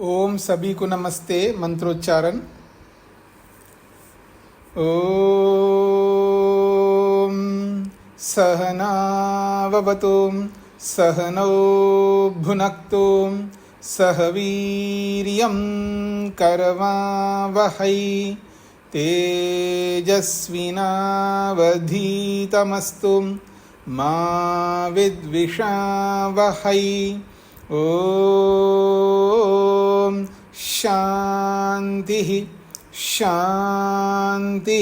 ओम सभी को नमस्ते। मंत्रोच्चारण। ओम सहनाववतु सहनौ भुनक्तु सह वीर्यं करवावहै तेजस्विनावधीतमस्तु मा विद्विषावहै। ओम शांति शांति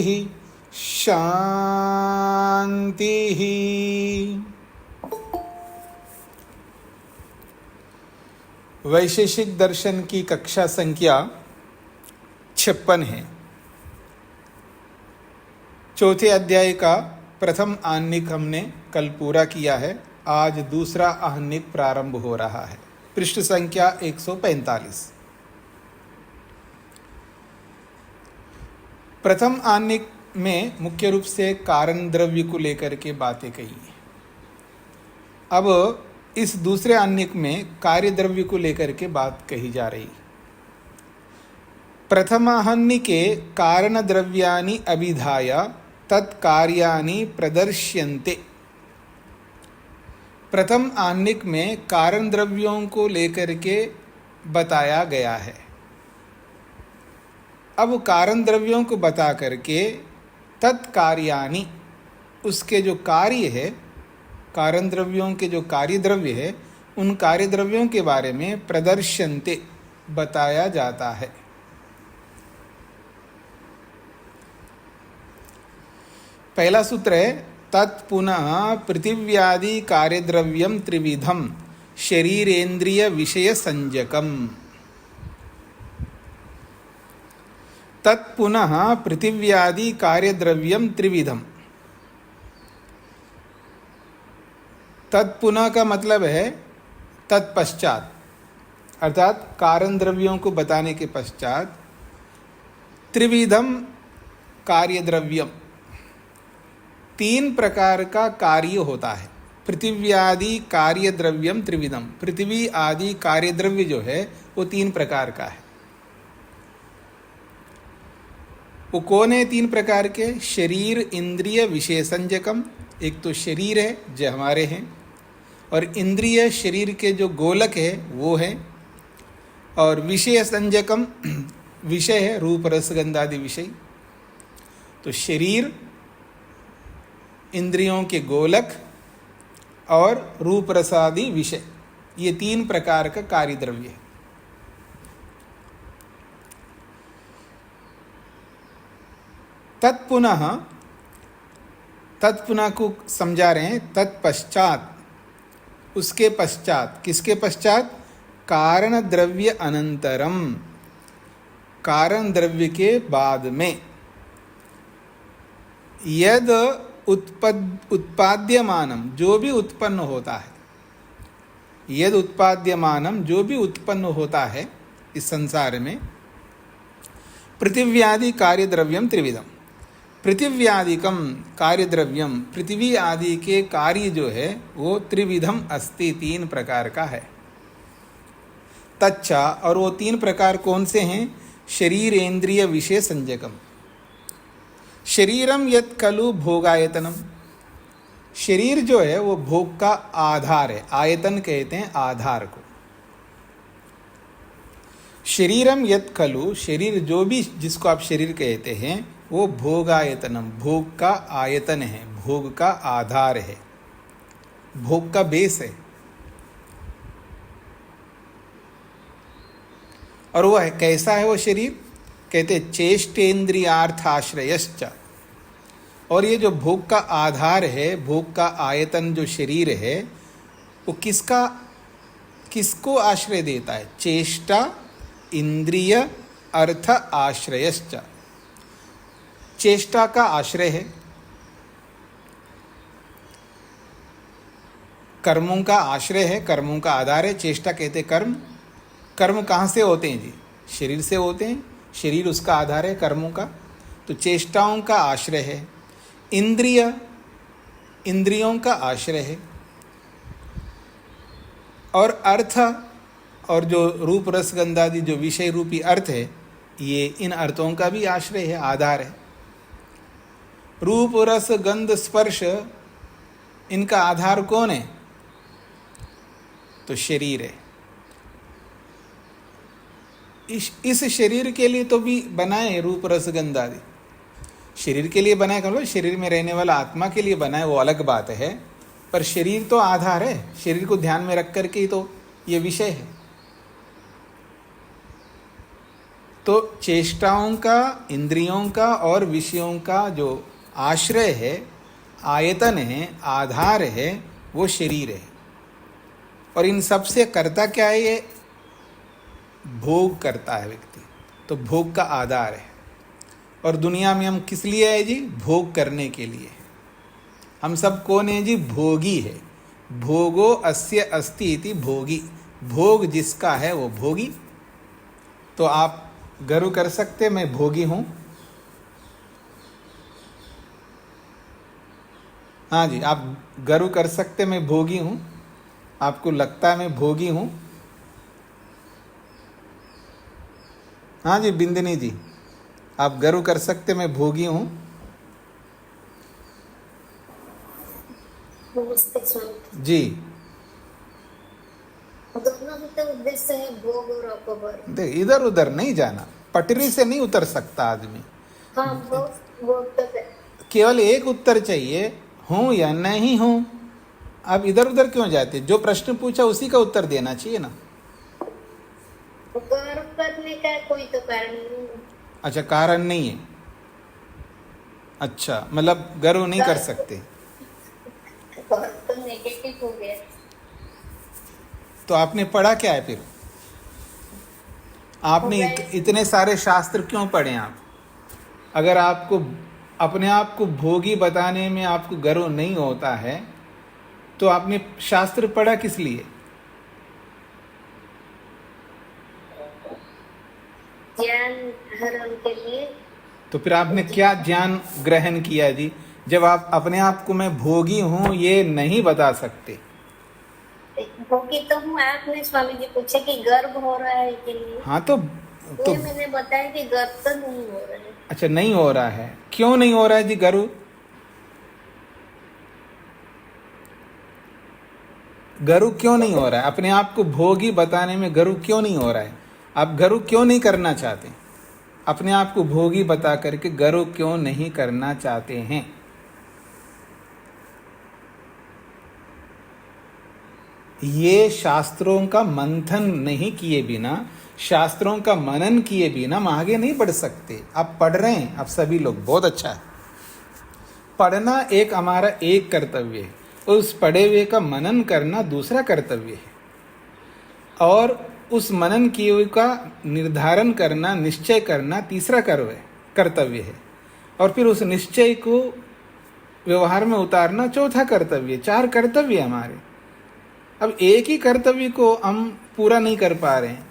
शांति। वैशेषिक दर्शन की कक्षा संख्या 56 है। चौथे अध्याय का प्रथम आहनिक हमने कल पूरा किया है। आज दूसरा आहनिक प्रारंभ हो रहा है। पृष्ठ संख्या 145। प्रथम आहनिक में मुख्य रूप से कारण द्रव्य को लेकर के बातें कही है। अब इस दूसरे आहनिक में कार्य द्रव्य को लेकर के बात कही जा रही है। प्रथम आहनिके कारण द्रव्यानि अभिधाय तत्कार्यानि प्रदर्श्यन्ते। प्रथम आहनिक में कारण द्रव्यों को लेकर के बताया गया है। अब कारण द्रव्यों को बता करके तत्कार्यानि, उसके जो कार्य है, कारण द्रव्यों के जो कार्य द्रव्य है, उन कार्य द्रव्यों के बारे में प्रदर्श्यन्ते बताया जाता है। पहला सूत्र है तत्पुनः पृथिव्यादि कार्यद्रव्यम त्रिविधम शरीरेन्द्रिय विषय संज्ञकम। तत्पुनः पृथिव्यादि कार्यद्रव्यम त्रिविधम। तत्पुनः का मतलब है तत्पश्चात, अर्थात कारण द्रव्यों को बताने के पश्चात त्रिविधम कार्यद्रव्यम, 3 प्रकार का कार्य होता है। पृथिव्यादि कार्य द्रव्यम त्रिविधम। पृथ्वी आदि कार्य द्रव्य जो है वो 3 प्रकार का है। वो कौन है 3 प्रकार के? शरीर इंद्रिय विषय संज्ञकम। एक तो शरीर है जो हमारे हैं, और इंद्रिय शरीर के जो गोलक है वो है, और विषय संज्ञकम विषय है रूप रस गंध आदि विषय। तो शरीर, इंद्रियों के गोलक और रूप रसादि विषय, ये 3 प्रकार का कार्य द्रव्य है। तत्पुनः, तत्पुनः को समझा रहे हैं तत्पश्चात, उसके पश्चात। किसके पश्चात? कारण द्रव्य अनंतरम, कारण द्रव्य के बाद में। यद उत्पाद्यमानम, जो भी उत्पन्न होता है, यद उत्पाद्यमानम, जो भी उत्पन्न होता है इस संसार में, पृथिव्यादि कार्यद्रव्यम त्रिविधम। पृथिव्यादिकम कार्यद्रव्यम, पृथ्वी आदि के कार्य जो है वो त्रिविधम अस्ति, 3 प्रकार का है। तच्चा, और वो 3 प्रकार कौन से हैं? शरीरेन्द्रिय विषय संज्ञकम। शरीरम यत् खलु भोगायतनम, शरीर जो है वो भोग का आधार है। आयतन कहते हैं आधार को। शरीरम यत् खलु, शरीर जो भी जिसको आप शरीर कहते हैं वो भोगायतनम, भोग का आयतन है, भोग का आधार है, भोग का बेस है। और वो है कैसा है वो शरीर? कहते चेष्टेन्द्रियार्थाश्रयश्च। और ये जो भोग का आधार है, भोग का आयतन जो शरीर है, वो किसको आश्रय देता है? चेष्टा इंद्रिय अर्थ आश्रयश्च। चेष्टा का आश्रय है, कर्मों का आश्रय है, कर्मों का आधार है। चेष्टा कहते कर्म। कर्म कहाँ से होते हैं जी? शरीर से होते हैं। शरीर उसका आधार है कर्मों का। तो चेष्टाओं का आश्रय है। इंद्रिय, इंद्रियों का आश्रय है। और अर्थ, और जो रूप रस गंधादि जो विषय रूपी अर्थ है, ये इन अर्थों का भी आश्रय है, आधार है। रूप रस गंध स्पर्श, इनका आधार कौन है? तो शरीर है। इस शरीर के लिए तो भी बनाए रूप रस गंध आदि, शरीर के लिए बनाए, कहो शरीर में रहने वाला आत्मा के लिए बनाए, वो अलग बात है, पर शरीर तो आधार है। शरीर को ध्यान में रख करके ही तो ये विषय है। तो चेष्टाओं का, इंद्रियों का और विषयों का जो आश्रय है, आयतन है, आधार है, वो शरीर है। और इन सब से करता क्या है? ये भोग करता है व्यक्ति, तो भोग का आधार है। और दुनिया में हम किस लिए आए जी? भोग करने के लिए। हम सब कौन है जी? भोगी है। भोगो अस्य अस्ति इति भोगी, भोग जिसका है वो भोगी। तो आप गर्व कर सकते मैं भोगी हूं? हाँ जी, आप गर्व कर सकते मैं भोगी हूं? आपको लगता है मैं भोगी हूं? हाँ जी बिंदिनी जी, आप गर्व कर सकते मैं भोगी हूं? जी, दोनों के उद्देश्य है भोग और अपभोग। देख इधर उधर नहीं जाना, पटरी से नहीं उतर सकता आदमी। हाँ, भोग तो केवल एक उत्तर चाहिए, हूं या नहीं हूं। आप इधर उधर क्यों जाते? जो प्रश्न पूछा उसी का उत्तर देना चाहिए ना। गर्व करने का कोई तो कारण नहीं है। अच्छा, कारण नहीं है। अच्छा, मतलब गर्व नहीं कर सकते। तो नेगेटिव हो गया। तो आपने पढ़ा क्या है फिर? आपने इतने सारे शास्त्र क्यों पढ़े आप? अगर आपको अपने आप को भोगी बताने में आपको गर्व नहीं होता है, तो आपने शास्त्र पढ़ा किस लिए? ज्ञान हरण के लिए। तो फिर आपने क्या ज्ञान ग्रहण किया जी, जब आप अपने आप को मैं भोगी हूं ये नहीं बता सकते? भोगी तो हूँ। आपने स्वामी जी पूछे कि गर्व हो रहा है कि नहीं। हाँ तो मैंने बताया कि गर्व तो नहीं हो रहा है। अच्छा, नहीं हो रहा है। क्यों नहीं हो रहा है जी गर्व? गर्व क्यों नहीं हो रहा है? अपने आप को भोगी बताने में गर्व क्यों नहीं हो रहा है? आप गर्व क्यों नहीं करना चाहते? अपने आप को भोगी बता करके गर्व क्यों नहीं करना चाहते हैं? ये शास्त्रों का मंथन नहीं किए बिना, शास्त्रों का मनन किए बिना हम आगे नहीं बढ़ सकते। आप पढ़ रहे हैं, आप सभी लोग, बहुत अच्छा है। पढ़ना एक हमारा एक कर्तव्य है, उस पढ़े हुए का मनन करना दूसरा कर्तव्य है, और उस मनन किए हुए का निर्धारण करना, निश्चय करना तीसरा कर्तव्य है, और फिर उस निश्चय को व्यवहार में उतारना चौथा कर्तव्य। 4 कर्तव्य हमारे। अब एक ही कर्तव्य को हम पूरा नहीं कर पा रहे हैं,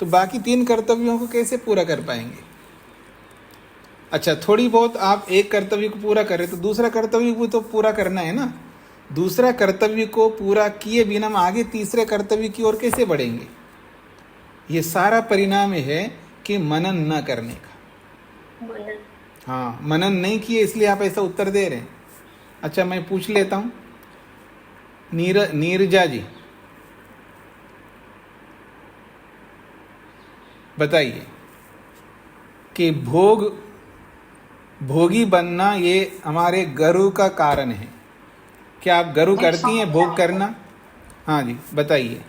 तो बाकी 3 कर्तव्यों को कैसे पूरा कर पाएंगे? अच्छा, थोड़ी बहुत आप एक कर्तव्य को पूरा करें तो दूसरा कर्तव्य को तो पूरा करना है ना। दूसरा कर्तव्य को पूरा किए बिना हम आगे तीसरे कर्तव्य की ओर कैसे बढ़ेंगे? ये सारा परिणाम है कि मनन न करने का। हाँ, मनन नहीं किए इसलिए आप ऐसा उत्तर दे रहे हैं। अच्छा, मैं पूछ लेता हूं, नीरजा जी बताइए कि भोगी बनना ये हमारे गर्व का कारण है। क्या आप गर्व करती हैं भोग करना? हाँ जी बताइए।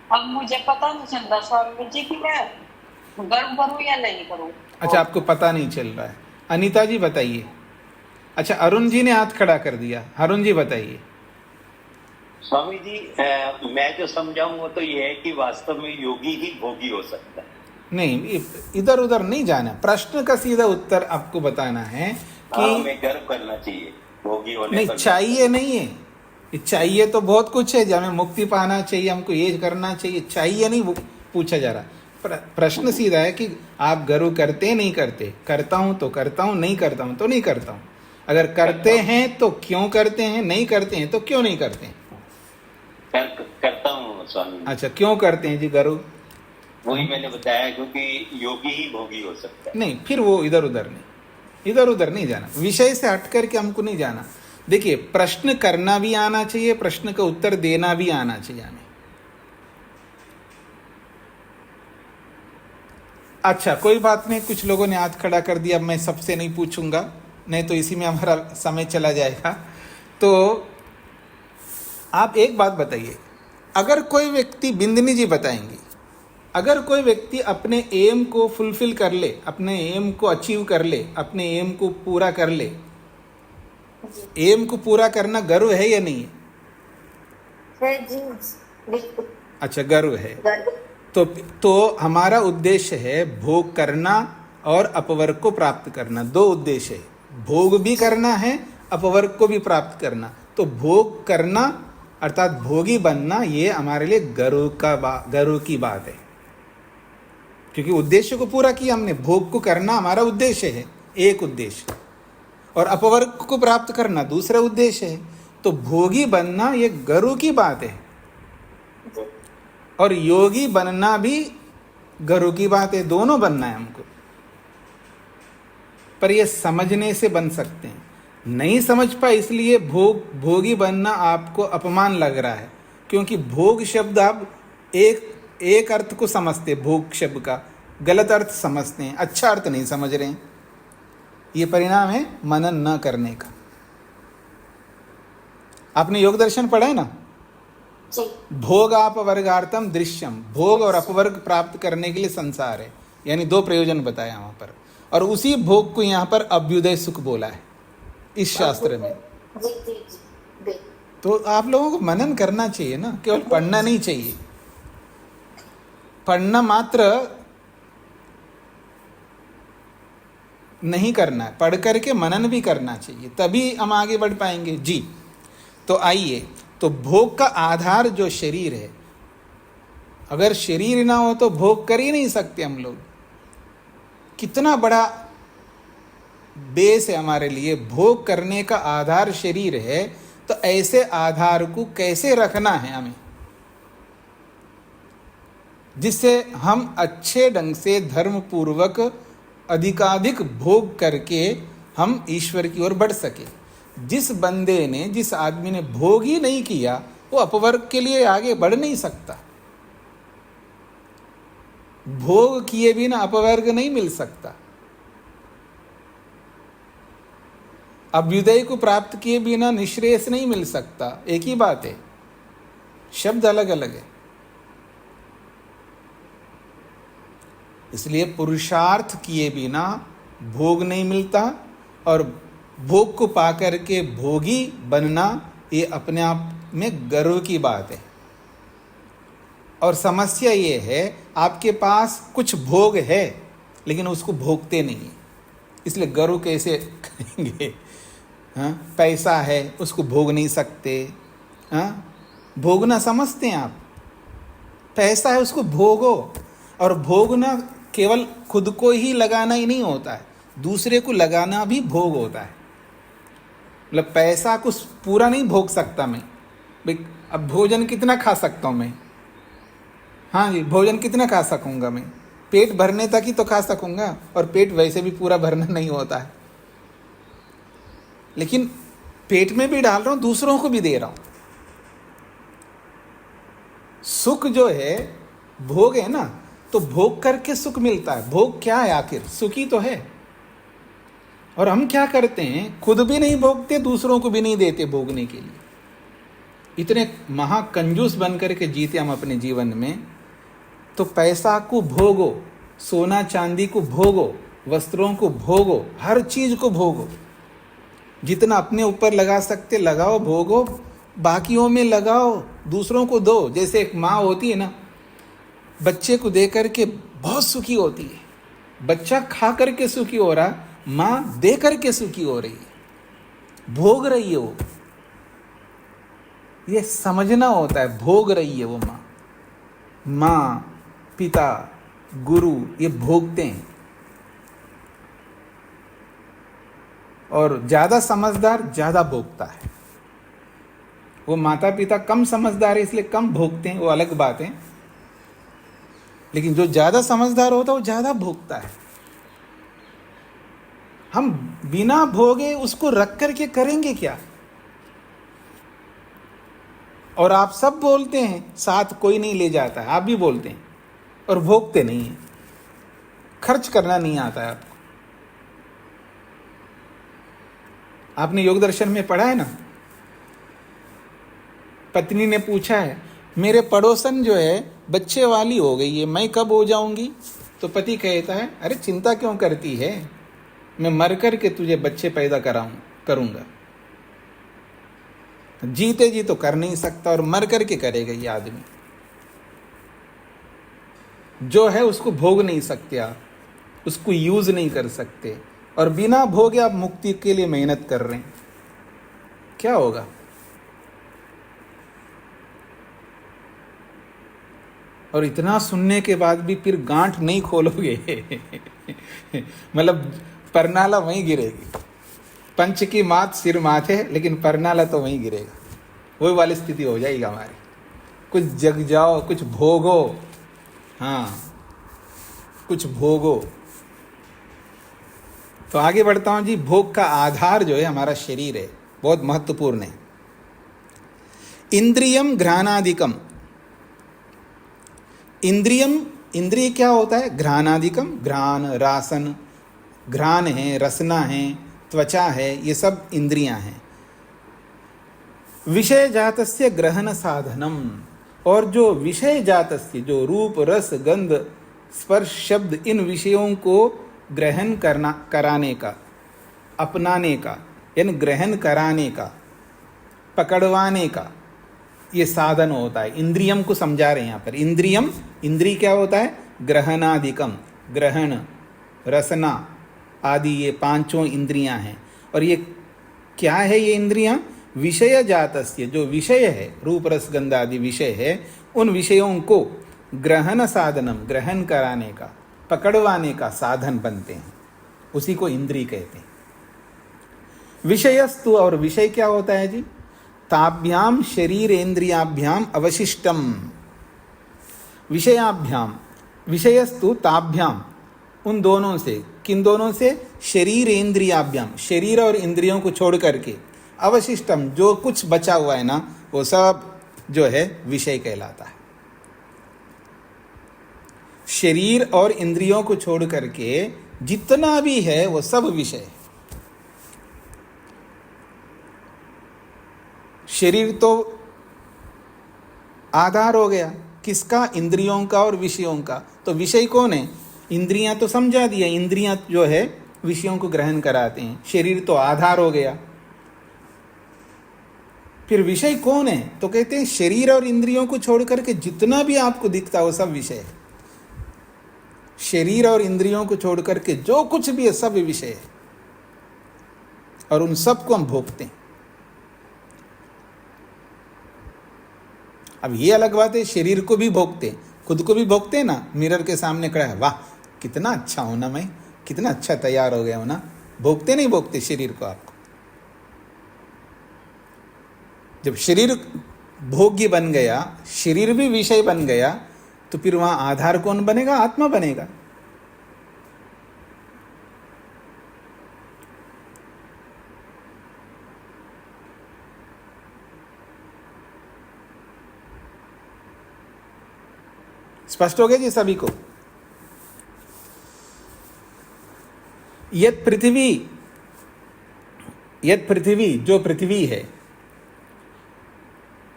अब मुझे पता नहीं चल रहा स्वामी जी कि मैं गर्व करूं या नहीं करूं। अच्छा, आपको पता नहीं चल रहा है। अनीता जी बताइए। अच्छा, अरुण जी ने हाथ खड़ा कर दिया। अरुण जी बताइए। स्वामी जी, मैं जो समझा हूं वो तो ये है कि वास्तव में योगी ही भोगी हो सकता है। नहीं, इधर उधर नहीं जाना, प्रश्न का सीधा उत्तर आपको बताना है कि हमें गर्व करना चाहिए भोगी होने नहीं पर। चाहिए नहीं है, चाहिए तो बहुत कुछ है, हमें मुक्ति पाना चाहिए, हमको ये करना चाहिए, चाहिए नहीं पूछा जा रहा। प्रश्न सीधा है कि आप गर्व करते नहीं करते? करता हूं तो करता हूं, नहीं करता हूं तो नहीं करता हूं। अगर करते हैं तो क्यों करते हैं, नहीं करते हैं तो क्यों नहीं करते हैं? करता हूँ स्वामी जी। अच्छा, क्यों करते हैं जी गर्व? वही मैंने बताया, क्योंकि योगी ही भोगी हो सकता है। नहीं, फिर वो इधर उधर नहीं जाना, विषय से हट करके हमको नहीं जाना। देखिए, प्रश्न करना भी आना चाहिए, प्रश्न का उत्तर देना भी आना चाहिए हमें। अच्छा, कोई बात नहीं, कुछ लोगों ने हाथ खड़ा कर दिया, मैं सबसे नहीं पूछूंगा, नहीं तो इसी में हमारा समय चला जाएगा। तो आप एक बात बताइए, अगर कोई व्यक्ति, बिंदनी जी बताएंगी, अगर कोई व्यक्ति अपने एम को फुलफिल कर ले, अपने एम को अचीव कर ले, अपने एम को पूरा कर ले, एम को पूरा करना गर्व है या नहीं है? जी, बिल्कुल। अच्छा, गर्व है। गर्व। तो हमारा उद्देश्य है भोग करना और अपवर्ग को प्राप्त करना, दो उद्देश्य है। भोग भी करना है, अपवर्ग को भी प्राप्त करना। तो भोग करना अर्थात भोगी बनना, ये हमारे लिए गर्व की बात है, क्योंकि उद्देश्य को पूरा किया हमने। भोग को करना हमारा उद्देश्य है, एक उद्देश्य, और अपवर्ग को प्राप्त करना दूसरा उद्देश्य है। तो भोगी बनना ये गर्व की बात है, जी। और योगी बनना भी गर्व की बात है। दोनों बनना है हमको, पर ये समझने से बन सकते हैं। नहीं समझ पाए इसलिए भोगी बनना आपको अपमान लग रहा है, क्योंकि भोग शब्द आप एक अर्थ को समझते, भोग शब्द का गलत अर्थ समझते हैं, अच्छा अर्थ नहीं समझ रहे हैं। ये परिणाम है मनन न करने का। आपने योग दर्शन पढ़ा है ना? जी। भोग अपवर्गार्थम दृश्यम, भोग और अपवर्ग प्राप्त करने के लिए संसार है, यानी दो प्रयोजन बताया वहां पर, और उसी भोग को यहाँ पर अभ्युदय सुख बोला है इस शास्त्र में। जी जी जी। तो आप लोगों को मनन करना चाहिए ना, केवल पढ़ना नहीं चाहिए। पढ़ना मात्र नहीं करना है, पढ़ करके मनन भी करना चाहिए, तभी हम आगे बढ़ पाएंगे जी। तो आइए, तो भोग का आधार जो शरीर है, अगर शरीर ना हो तो भोग कर ही नहीं सकते हम लोग। कितना बड़ा बेस है हमारे लिए, भोग करने का आधार शरीर है, तो ऐसे आधार को कैसे रखना है हमें, जिससे हम अच्छे ढंग से धर्म पूर्वक अधिकाधिक भोग करके हम ईश्वर की ओर बढ़ सके। जिस बंदे ने, जिस आदमी ने भोग ही नहीं किया, वो अपवर्ग के लिए आगे बढ़ नहीं सकता। भोग किए बिना अपवर्ग नहीं मिल सकता, अभ्युदय को प्राप्त किए बिना निश्रेयस नहीं मिल सकता। एक ही बात है, शब्द अलग अलग है। इसलिए पुरुषार्थ किए बिना भोग नहीं मिलता, और भोग को पाकर के भोगी बनना ये अपने आप में गर्व की बात है। और समस्या ये है, आपके पास कुछ भोग है लेकिन उसको भोगते नहीं है, इसलिए गर्व कैसे करेंगे? हाँ, पैसा है उसको भोग नहीं सकते। हाँ, भोगना समझते हैं आप, पैसा है उसको भोगो। और भोगना केवल खुद को ही लगाना ही नहीं होता है, दूसरे को लगाना भी भोग होता है। मतलब पैसा को पूरा नहीं भोग सकता मैं भाई, अब भोजन कितना खा सकता हूँ मैं? हाँ जी, भोजन कितना खा सकूँगा मैं? पेट भरने तक ही तो खा सकूँगा, और पेट वैसे भी पूरा भरना नहीं होता है। लेकिन पेट में भी डाल रहा हूँ, दूसरों को भी दे रहा हूँ। सुख जो है भोग है ना, तो भोग करके सुख मिलता है। भोग क्या है आखिर? सुख ही तो है। और हम क्या करते हैं, खुद भी नहीं भोगते, दूसरों को भी नहीं देते भोगने के लिए। इतने महाकंजूस बन करके जीते हम अपने जीवन में। तो पैसा को भोगो, सोना चांदी को भोगो, वस्त्रों को भोगो, हर चीज को भोगो। जितना अपने ऊपर लगा सकते लगाओ, भोगो, बाकियों में लगाओ, दूसरों को दो। जैसे एक माँ होती है ना, बच्चे को दे करके बहुत सुखी होती है। बच्चा खा करके सुखी हो रहा, माँ दे करके सुखी हो रही है, भोग रही है वो। ये समझना होता है, भोग रही है वो माँ। माँ, पिता, गुरु ये भोगते हैं। और ज्यादा समझदार ज्यादा भोगता है। वो माता पिता कम समझदार है इसलिए कम भोगते हैं, वो अलग बात है। लेकिन जो ज़्यादा समझदार होता है वो ज़्यादा भोगता है। हम बिना भोगे उसको रख करके करेंगे क्या? और आप सब बोलते हैं साथ कोई नहीं ले जाता है, आप भी बोलते हैं और भोगते नहीं हैं। खर्च करना नहीं आता है आपको। आपने योग दर्शन में पढ़ा है ना, पत्नी ने पूछा है मेरे पड़ोसन जो है बच्चे वाली हो गई है, मैं कब हो जाऊंगी? तो पति कहता है अरे चिंता क्यों करती है, मैं मर कर के तुझे बच्चे पैदा करूंगा। जीते जी तो कर नहीं सकता और मर कर के करेगा ये आदमी। जो है उसको भोग नहीं सकते आप, उसको यूज नहीं कर सकते, और बिना भोगे आप मुक्ति के लिए मेहनत कर रहे हैं। क्या होगा? और इतना सुनने के बाद भी फिर गांठ नहीं खोलोगे मतलब परनाला वहीं गिरेगी। पंच की मात सिर माथे, लेकिन परनाला तो वहीं गिरेगा। वही वाली स्थिति हो जाएगी हमारी। कुछ जग जाओ, कुछ भोगो। हाँ, कुछ भोगो। तो आगे बढ़ता हूं जी। भोग का आधार जो है हमारा शरीर है, बहुत महत्वपूर्ण है। इंद्रियम घ्राणादिकम। इंद्रिय क्या होता है? घ्राणादिकम, घ्राण, रासन, घ्राण है, रसना है, त्वचा है, ये सब इंद्रियां हैं। विषय जातस्य ग्रहण साधनम। और जो विषय जातस्य, जो रूप, रस, गंध, स्पर्श, शब्द, इन विषयों को ग्रहण कराने का, अपनाने का, यानी ग्रहण कराने का, पकड़वाने का ये साधन होता है। इंद्रियम को समझा रहे हैं यहाँ पर। इंद्रियम, इंद्रिय क्या होता है? ग्रहणादिकम, ग्रहण, रसना आदि, ये पांचों इंद्रियां हैं। और ये क्या है? ये इंद्रियां विषय जातस्य, जो विषय है, रूप रस गंध आदि विषय है, उन विषयों को ग्रहण साधनम, ग्रहण कराने का, पकड़वाने का साधन बनते हैं। उसी को इंद्रिय कहते हैं। विषयस्तु, और विषय क्या होता है जी? ताभ्याम शरीरेन्द्रियाभ्याम अवशिष्टम। विषयाभ्याम, विषयस्तु ताभ्याम, उन दोनों से। किन दोनों से? शरीरेन्द्रियाभ्याम, शरीर और इंद्रियों को छोड़ करके, अवशिष्टम, जो कुछ बचा हुआ है ना, वो सब जो है विषय कहलाता है। शरीर और इंद्रियों को छोड़ करके जितना भी है वो सब विषय है। शरीर तो आधार हो गया किसका? इंद्रियों का और विषयों का। तो विषय कौन है? इंद्रियां तो समझा दिया, इंद्रियां जो है विषयों को ग्रहण कराते हैं। शरीर तो आधार हो गया। फिर विषय कौन है? तो कहते हैं शरीर और इंद्रियों को छोड़ करके जितना भी आपको दिखता है वो सब विषय है। शरीर और इंद्रियों को छोड़ करके जो कुछ भी है सब विषय है, और उन सबको हम भोगते हैं। अब ये अलग बात है, शरीर को भी भोगते हैं, खुद को भी भोगते हैं ना। मिरर के सामने खड़ा है, वाह कितना अच्छा हूं ना मैं, कितना अच्छा तैयार हो गया हूं ना। भोगते नहीं भोगते शरीर को? आपको जब शरीर भोग्य बन गया, शरीर भी विषय बन गया, तो फिर वहां आधार कौन बनेगा? आत्मा बनेगा। स्पष्ट हो गया जी सभी को? यद पृथ्वी जो पृथ्वी है,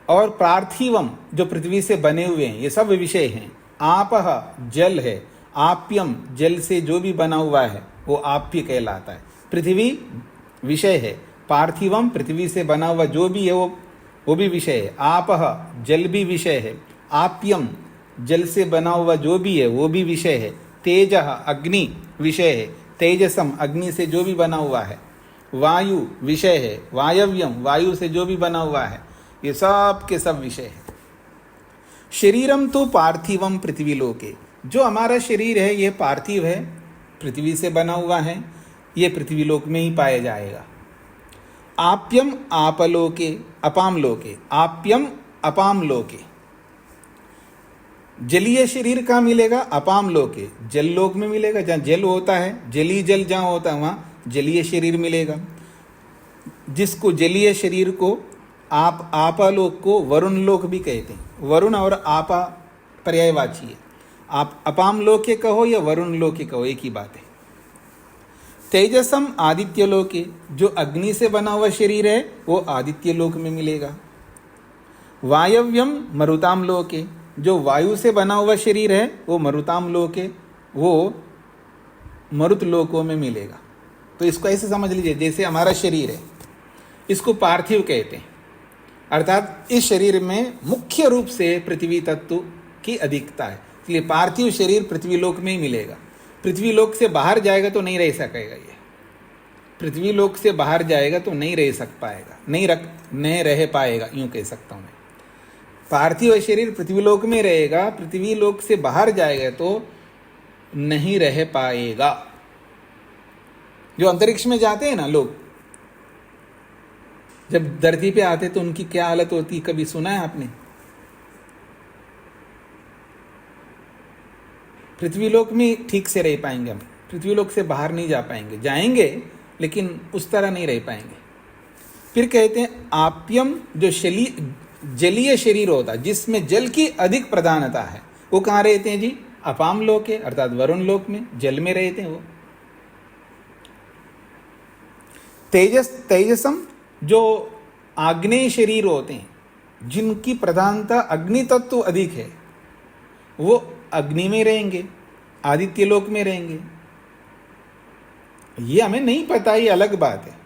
और पार्थिवम जो पृथ्वी से बने हुए हैं, ये सब विषय हैं। आपह जल है, आप्यम जल से जो भी बना हुआ है वो आप्य कहलाता है। पृथ्वी विषय है, पार्थिवम पृथ्वी से बना हुआ जो भी है वो भी विषय है। आपह जल भी विषय है, आप्यम जल से बना हुआ जो भी है वो भी विषय है। तेजः अग्नि विषय है, तेजसम अग्नि से जो भी बना हुआ है। वायु विषय है, वायव्यम वायु से जो भी बना हुआ है, ये सब के सब विषय है। शरीरम तो पार्थिवम पृथ्वी लोके, जो हमारा शरीर है ये पार्थिव है, पृथ्वी से बना हुआ है, ये पृथ्वी लोक में ही पाया जाएगा। आप्यम आपलोके अपाम लोके, आप्यम अपाम लोके, जलीय शरीर कहाँ मिलेगा? अपाम लोके, जल लोक में मिलेगा, जहाँ जल होता है, जलीय जल जहाँ होता है वहाँ जलीय शरीर मिलेगा। जिसको जलीय शरीर को आप आपालोक को वरुण लोक भी कहते हैं। वरुण और आपा पर्यायवाची है। आप अपाम लोके कहो या वरुण लोके कहो, एक ही बात है। तेजसम आदित्य लोके, जो अग्नि से बना हुआ शरीर है वो आदित्य लोक में मिलेगा। वायव्यम मरुताम लोके, जो वायु से बना हुआ शरीर है वो मरुताम लोके, वो मरुत लोकों में मिलेगा। तो इसको ऐसे समझ लीजिए, जैसे हमारा शरीर है, इसको पार्थिव कहते हैं, अर्थात इस शरीर में मुख्य रूप से पृथ्वी तत्व की अधिकता है, इसलिए पार्थिव शरीर पृथ्वी लोक में ही मिलेगा। पृथ्वी लोक से बाहर जाएगा तो नहीं रह सकेगा। ये पृथ्वी लोक से बाहर जाएगा तो नहीं रह पाएगा, नहीं रह पाएगा, यूं कह सकता हूं मैं। पार्थिव शरीर पृथ्वी लोक में रहेगा, पृथ्वी लोक से बाहर जाएगा तो नहीं रह पाएगा। जो अंतरिक्ष में जाते हैं ना लोग, जब धरती पे आते तो उनकी क्या हालत होती, कभी सुना है आपने? पृथ्वी लोक में ठीक से रह पाएंगे हम, पृथ्वी लोक से बाहर नहीं जा पाएंगे, जाएंगे लेकिन उस तरह नहीं रह पाएंगे। फिर कहते हैं आप्यम, जो जलीय शरीर होता है जिसमें जल की अधिक प्रधानता है, वो कहाँ रहते हैं जी? अपाम लोक है, अर्थात वरुण लोक में, जल में रहते हैं वो। तेजसम, जो आग्नेय शरीर होते हैं जिनकी प्रधानता अग्नि तत्व अधिक है, वो अग्नि में रहेंगे, आदित्य लोक में रहेंगे। ये हमें नहीं पता, ये अलग बात है।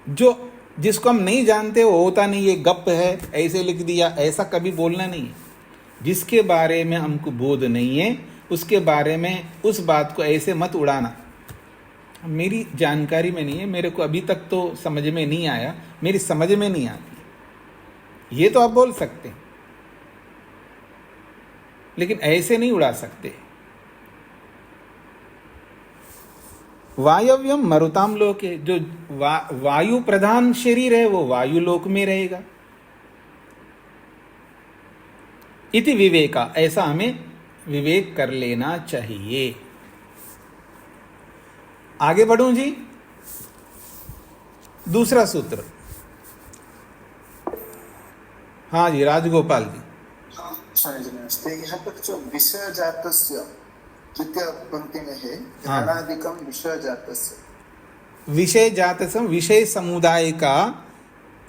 जो जिसको हम नहीं जानते वो होता नहीं, ये गप है, ऐसे लिख दिया, ऐसा कभी बोलना नहीं है। जिसके बारे में हमको बोध नहीं है उसके बारे में उस बात को ऐसे मत उड़ाना। मेरी जानकारी में नहीं है, मेरे को अभी तक तो समझ में नहीं आया, मेरी समझ में नहीं आती, ये तो आप बोल सकते हैं, लेकिन ऐसे नहीं उड़ा सकते। वायव्यम मरुताम लोक है, जो वायु प्रधान शरीर है वो वायु लोक में रहेगा। इति विवेका, ऐसा हमें विवेक कर लेना चाहिए। आगे बढ़ूं जी, दूसरा सूत्र। हाँ जी, राजगोपाल जी। यहाँ पर जो विषय जातस्य तृतीय पंक्ति में है, ध्यानादिकम विषय जातस्य। विषय जातसम, विषय समुदाय का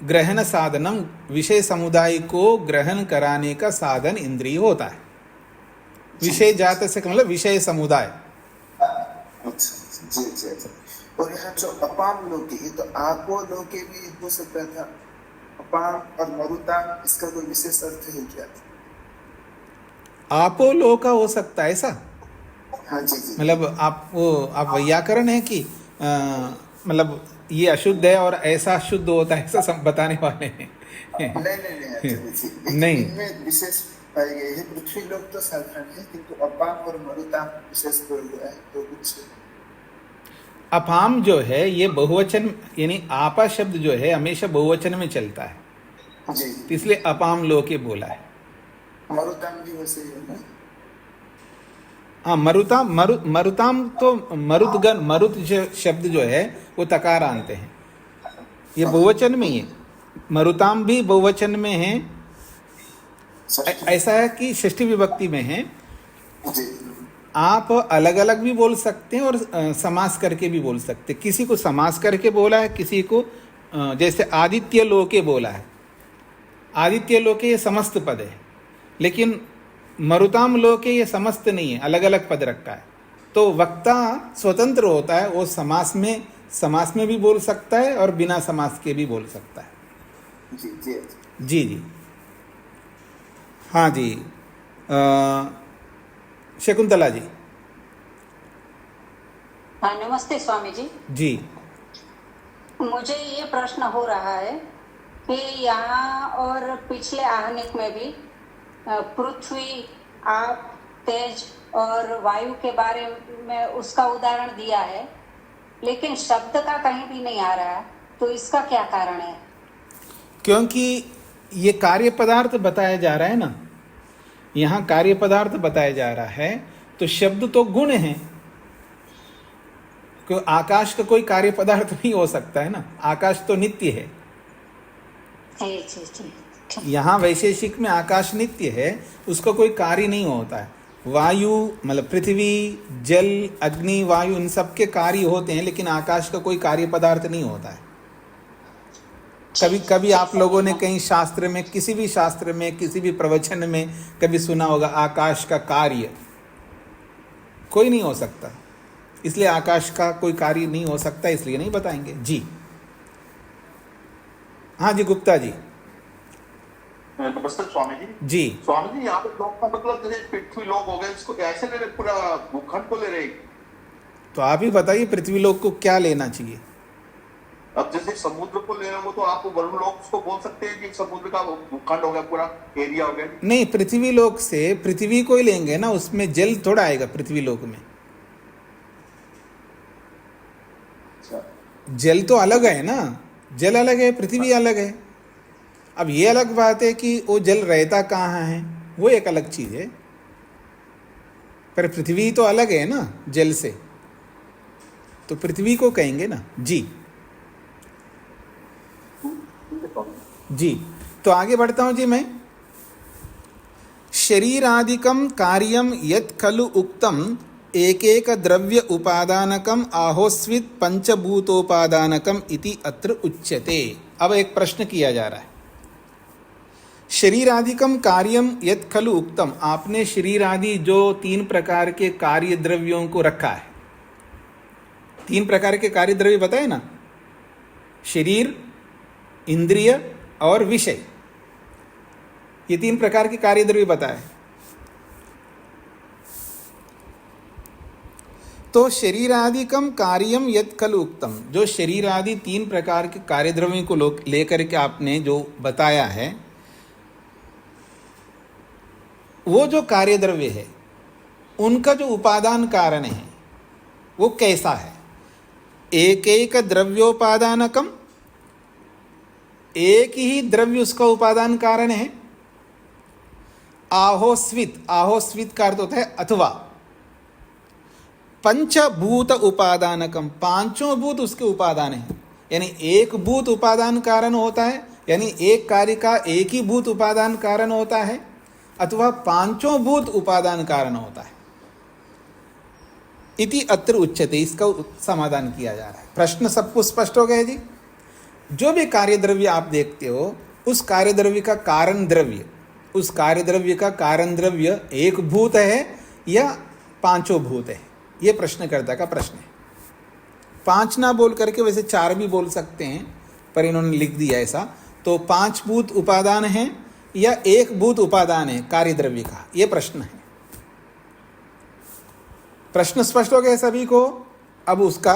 ग्रहण साधनम, विषय समुदाय को ग्रहण कराने का साधन इंद्रिय होता है। विषय जातस्य का मतलब विषय समुदाय। जी जी जी। और यहाँ जो अपाम लोके, ये तो आपो लोके भी हो सकता था। अपाम और मरुताम, इसका कोई विशेष अर्थ है क्या? आपो लोका हो सकता है ऐसा? हाँ जी जी। मतलब आप व्याकरण है कि मतलब ये अशुद्ध है और ऐसा शुद्ध होता है, ऐसा सब बताने वाले हैं? नहीं, इनमें विशेष पाए गए हैं। पृथ्वी लोक तो साधारण है, किंतु अपाम और मरुताम विशेष प्रयोग है, तो कुछ। अपाम जो है ये बहुवचन, यानी आपा शब्द जो है हमेशा बहुवचन में चलता है, जी, इसलिए अपाम लोके बोला है। मरुताम भी वैसे ही है। हाँ, मरुताम तो मरुतगण, मरुत शब्द जो है वो तकार आनते हैं, ये बहुवचन में ही है। मरुताम भी बहुवचन में है, ऐसा है कि षष्ठी विभक्ति में है। आप अलग अलग भी बोल सकते हैं और समास करके भी बोल सकते हैं। किसी को समास करके बोला है, किसी को जैसे आदित्य लोके बोला है। आदित्य लोके ये समस्त पद है, लेकिन मरुताम लोके ये समस्त नहीं है, अलग अलग पद रखा है। तो वक्ता स्वतंत्र होता है, वो समास में भी बोल सकता है और बिना समास के भी बोल सकता है। जी जी। हाँ जी, शकुंतला जी। हाँ, नमस्ते स्वामी जी। जी, मुझे ये प्रश्न हो रहा है कि यहाँ और पिछले आहनिक में भी पृथ्वी, आप, तेज और वायु के बारे में उसका उदाहरण दिया है, लेकिन शब्द का कहीं भी नहीं आ रहा है, तो इसका क्या कारण है? क्योंकि ये कार्य पदार्थ बताया जा रहा है ना, यहाँ कार्य पदार्थ बताया जा रहा है, तो शब्द तो गुण है। क्यों आकाश का कोई कार्य पदार्थ नहीं हो सकता है ना, आकाश तो नित्य है। यहाँ वैशेषिक में आकाश नित्य है, उसका कोई कार्य नहीं होता है। वायु मतलब पृथ्वी, जल, अग्नि, वायु, इन सब के कार्य होते हैं, लेकिन आकाश का कोई कार्य पदार्थ नहीं होता है। कभी कभी आप लोगों ने कहीं शास्त्र में, किसी भी शास्त्र में, किसी भी प्रवचन में कभी सुना होगा आकाश का कार्य? कोई नहीं हो सकता। इसलिए आकाश का कोई कार्य नहीं हो सकता, इसलिए नहीं बताएंगे जी। हाँ जी, गुप्ता जी। नमस्ते स्वामी जी। जी स्वामी जी, यहाँ पे लोग का मतलब जैसे पृथ्वी लोक हो गए, इसको कैसे ले रहे, पूरा भूखंड को ले रहे? तो आप ही बताइए पृथ्वी लोक को क्या लेना चाहिए? अब जैसे समुद्र को ले रहे हो तो आप वरुण लोक उसको बोल सकते हैं कि समुद्र का भूखंड हो गया, पूरा एरिया हो गया। नहीं, पृथ्वी लोक से पृथ्वी को ही लेंगे ना, उसमें जल थोड़ा आएगा पृथ्वी लोक में। जल तो अलग है ना, जल अलग है, पृथ्वी अलग है। अब ये अलग बात है कि वो जल रहता कहाँ है, वो एक अलग चीज है, पर पृथ्वी तो अलग है ना जल से, तो पृथ्वी को कहेंगे ना जी। जी तो आगे बढ़ता हूं जी मैं। शरीरादिकम कार्यम यत् खलु उक्तम एक द्रव्य उपादानकम आहोस्वित पंचभूतोपादानकम इति अत्र उच्यते। अब एक प्रश्न किया जा रहा है। शरीरादिकम कार्यम यत् खलु उक्तम, आपने शरीर आदि जो 3 प्रकार के कार्य द्रव्यों को रखा है, 3 प्रकार के कार्य द्रव्य बताए ना, शरीर, इंद्रिय और विषय, ये 3 प्रकार के कार्य द्रव्य बताए। तो शरीरादिकम कार्यम यत् खलु उक्तम, जो शरीर आदि 3 प्रकार के कार्य द्रव्यों को लेकर के आपने जो बताया है, वो जो कार्य द्रव्य है उनका जो उपादान कारण है वो कैसा है? एक द्रव्योपादानकम, एक ही द्रव्य उसका उपादान कारण है। आहोस्वित, आहोस्वित का अर्थ होता है अथवा। पंचभूत उपादानकम, 5 भूत उसके उपादान है, यानी एक भूत उपादान कारण होता है, यानी एक कार्य का एक ही भूत उपादान कारण होता है, अथवा 5 भूत उपादान कारण होता है। इति अत्र उच्यते, इसका समाधान किया जा रहा है। प्रश्न सबको स्पष्ट हो गया जी? जो भी कार्य द्रव्य आप देखते हो, उस कार्य द्रव्य का कारण द्रव्य, उस कार्य द्रव्य का कारण द्रव्य एक भूत है या 5 भूत है, ये प्रश्नकर्ता का प्रश्न है। 5 ना बोल करके वैसे 4 भी बोल सकते हैं, पर इन्होंने लिख दिया ऐसा। तो 5 भूत उपादान है या एक भूत उपादान है कार्य द्रव्य का, ये प्रश्न है। प्रश्न स्पष्ट हो गया सभी को? अब उसका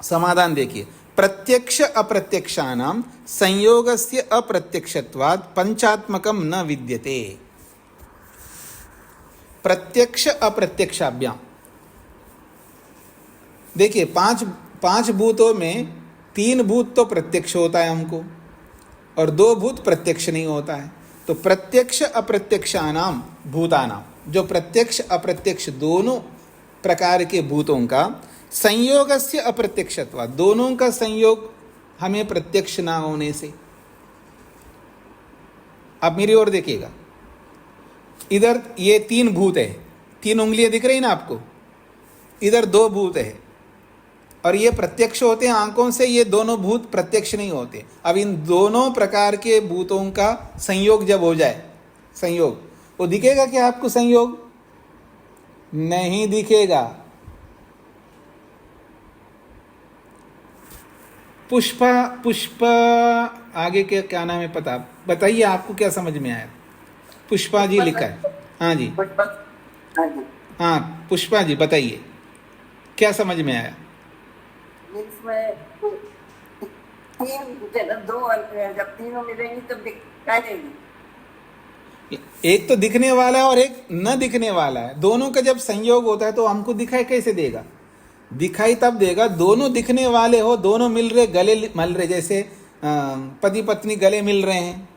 समाधान देखिए। प्रत्यक्ष अप्रत्यक्षानां संयोगस्य अप्रत्यक्षत्वात् पंचात्मकम न विद्यते। प्रत्यक्ष अप्रत्यक्षाभ्याम, देखिए 5 भूतों में 3 भूत तो प्रत्यक्ष होता है हमको, और 2 भूत प्रत्यक्ष नहीं होता है। तो प्रत्यक्ष अप्रत्यक्षानाम भूतानाम, जो प्रत्यक्ष अप्रत्यक्ष दोनों प्रकार के भूतों का संयोगस्य अप्रत्यक्षत्व, दोनों का संयोग हमें प्रत्यक्ष ना होने से। अब मेरी ओर देखिएगा, इधर ये 3 भूत है, 3 उंगलियां दिख रही ना आपको, इधर 2 भूत है, और ये प्रत्यक्ष होते हैं आंखों से, ये दोनों भूत प्रत्यक्ष नहीं होते। अब इन दोनों प्रकार के भूतों का संयोग जब हो जाए, संयोग, वो दिखेगा क्या आपको? संयोग नहीं दिखेगा। पुष्पा आगे के क्या नाम है पता बताइए, आपको क्या समझ में आया? पुष्पा जी लिखा है। हाँ जी, हाँ पुष्पा जी बताइए क्या समझ में आया? जब तीनों मिलेंगी तब दिखाई देगी। एक तो दिखने वाला है और एक न दिखने वाला है, दोनों का जब संयोग होता है तो हमको दिखाई कैसे देगा? दिखाई तब देगा दोनों दिखने वाले हो, दोनों मिल रहे, गले मल रहे, जैसे पति पत्नी गले मिल रहे हैं,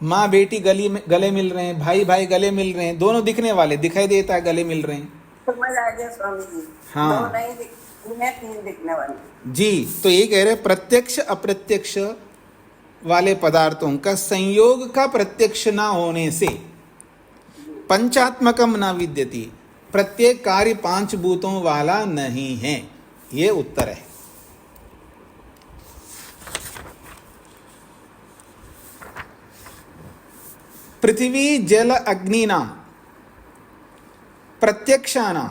माँ बेटी गले मिल रहे हैं, भाई भाई गले मिल रहे हैं, दोनों दिखने वाले, दिखाई देता है गले मिल रहे हैं। समझ आ गया स्वामी जी। हाँ। दो नहीं दिखने, तीन दिखने वाले। जी, तो ये कह रहे प्रत्यक्ष अप्रत्यक्ष वाले पदार्थों का संयोग का प्रत्यक्ष ना होने से पंचात्मकम न विद्यति, प्रत्येक कार्य 5 भूतों वाला नहीं है। ये उत्तर है। पृथ्वी जल अग्नि नाम प्रत्यक्षानाम,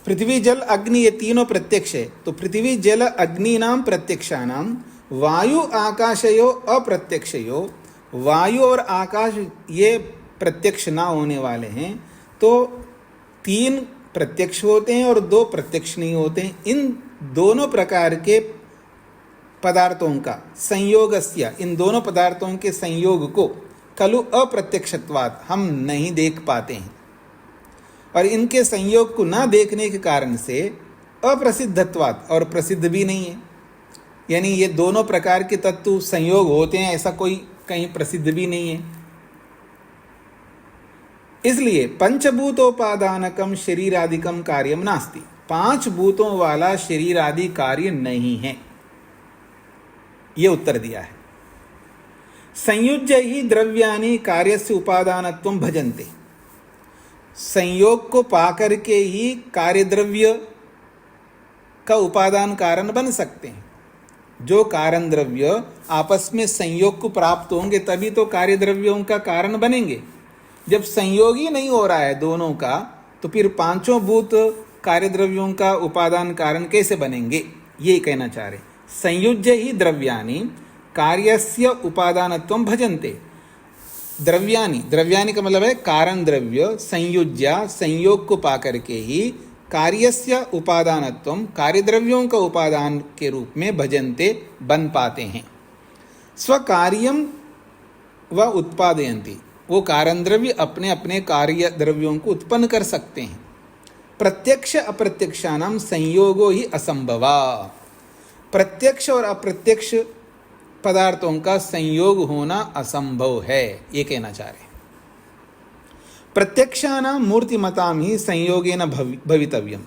पृथ्वी जल अग्नि ये तीनों प्रत्यक्ष है, तो पृथ्वी जल अग्नि नाम प्रत्यक्षानाम वायु आकाशयो अप्रत्यक्षयो, वायु और आकाश ये प्रत्यक्ष ना होने वाले हैं, तो 3 प्रत्यक्ष होते हैं और 2 प्रत्यक्ष नहीं होते हैं। इन दोनों प्रकार के पदार्थों का संयोगस्य, इन दोनों पदार्थों के संयोग को खलु अप्रत्यक्षत्वात् हम नहीं देख पाते हैं, और इनके संयोग को ना देखने के कारण से अप्रसिद्धत्वात्, और प्रसिद्ध भी नहीं है। यानी ये दोनों प्रकार के तत्व संयोग होते हैं, ऐसा कोई कहीं प्रसिद्ध भी नहीं है। इसलिए पंचभूतोपादानकम शरीरादिकम कार्यम नास्ति, 5 भूतों वाला शरीर आदि कार्य नहीं है। ये उत्तर दिया है। संयुज्य ही द्रव्यानि कार्यस्य उपादानत्वं भजन्ते, संयोग को पाकर के ही कार्य द्रव्य का उपादान कारण बन सकते हैं। जो कारण द्रव्य आपस में संयोग को प्राप्त होंगे तभी तो कार्य द्रव्यों का कारण बनेंगे। जब संयोग ही नहीं हो रहा है दोनों का, तो फिर 5 भूत कार्य द्रव्यों का उपादान कारण कैसे बनेंगे, ये कहना चाह रहे। संयुज्य ही द्रव्यानि कार्यस्य उपादानत्वं भजन्ते, द्रव्यानि, द्रव्यानि का मतलब है कारण द्रव्य, संयुज्य संयोग को पाकर के ही कार्यस्य उपादानत्वं कार्य द्रव्यों का उपादान के रूप में भजन्ते बन पाते हैं। स्वकार्यम व उत्पादयन्ति, वो कारण द्रव्य अपने अपने कार्य द्रव्यों को उत्पन्न कर सकते हैं। प्रत्यक्ष अप्रत्यक्षानाम संयोगो ही असंभवा, प्रत्यक्ष और अप्रत्यक्ष पदार्थों का संयोग होना असंभव है, ये कहना चाह रहे। प्रत्यक्षानाम मूर्तिमताम ही संयोगेन भवितव्यम,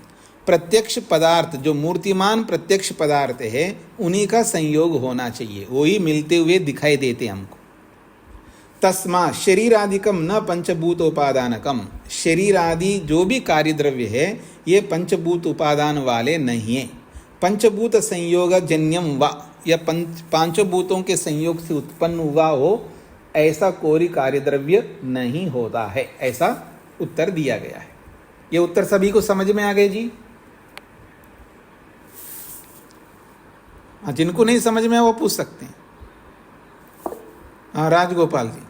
प्रत्यक्ष पदार्थ जो मूर्तिमान प्रत्यक्ष पदार्थ है उन्हीं का संयोग होना चाहिए, वही मिलते हुए दिखाई देते हमको। तस्मा शरीरादिकम न पंचभूतोपादानकम, शरीर आदि जो भी कार्य द्रव्य है ये पंचभूत उपादान वाले नहीं है। पंचभूत संयोग जन्यम वा, या 5 भूतों के संयोग से उत्पन्न हुआ हो ऐसा कोई कार्य द्रव्य नहीं होता है, ऐसा उत्तर दिया गया है। ये उत्तर सभी को समझ में आ गए जी? जिनको नहीं समझ में है वो पूछ सकते हैं। हाँ, राजगोपाल जी।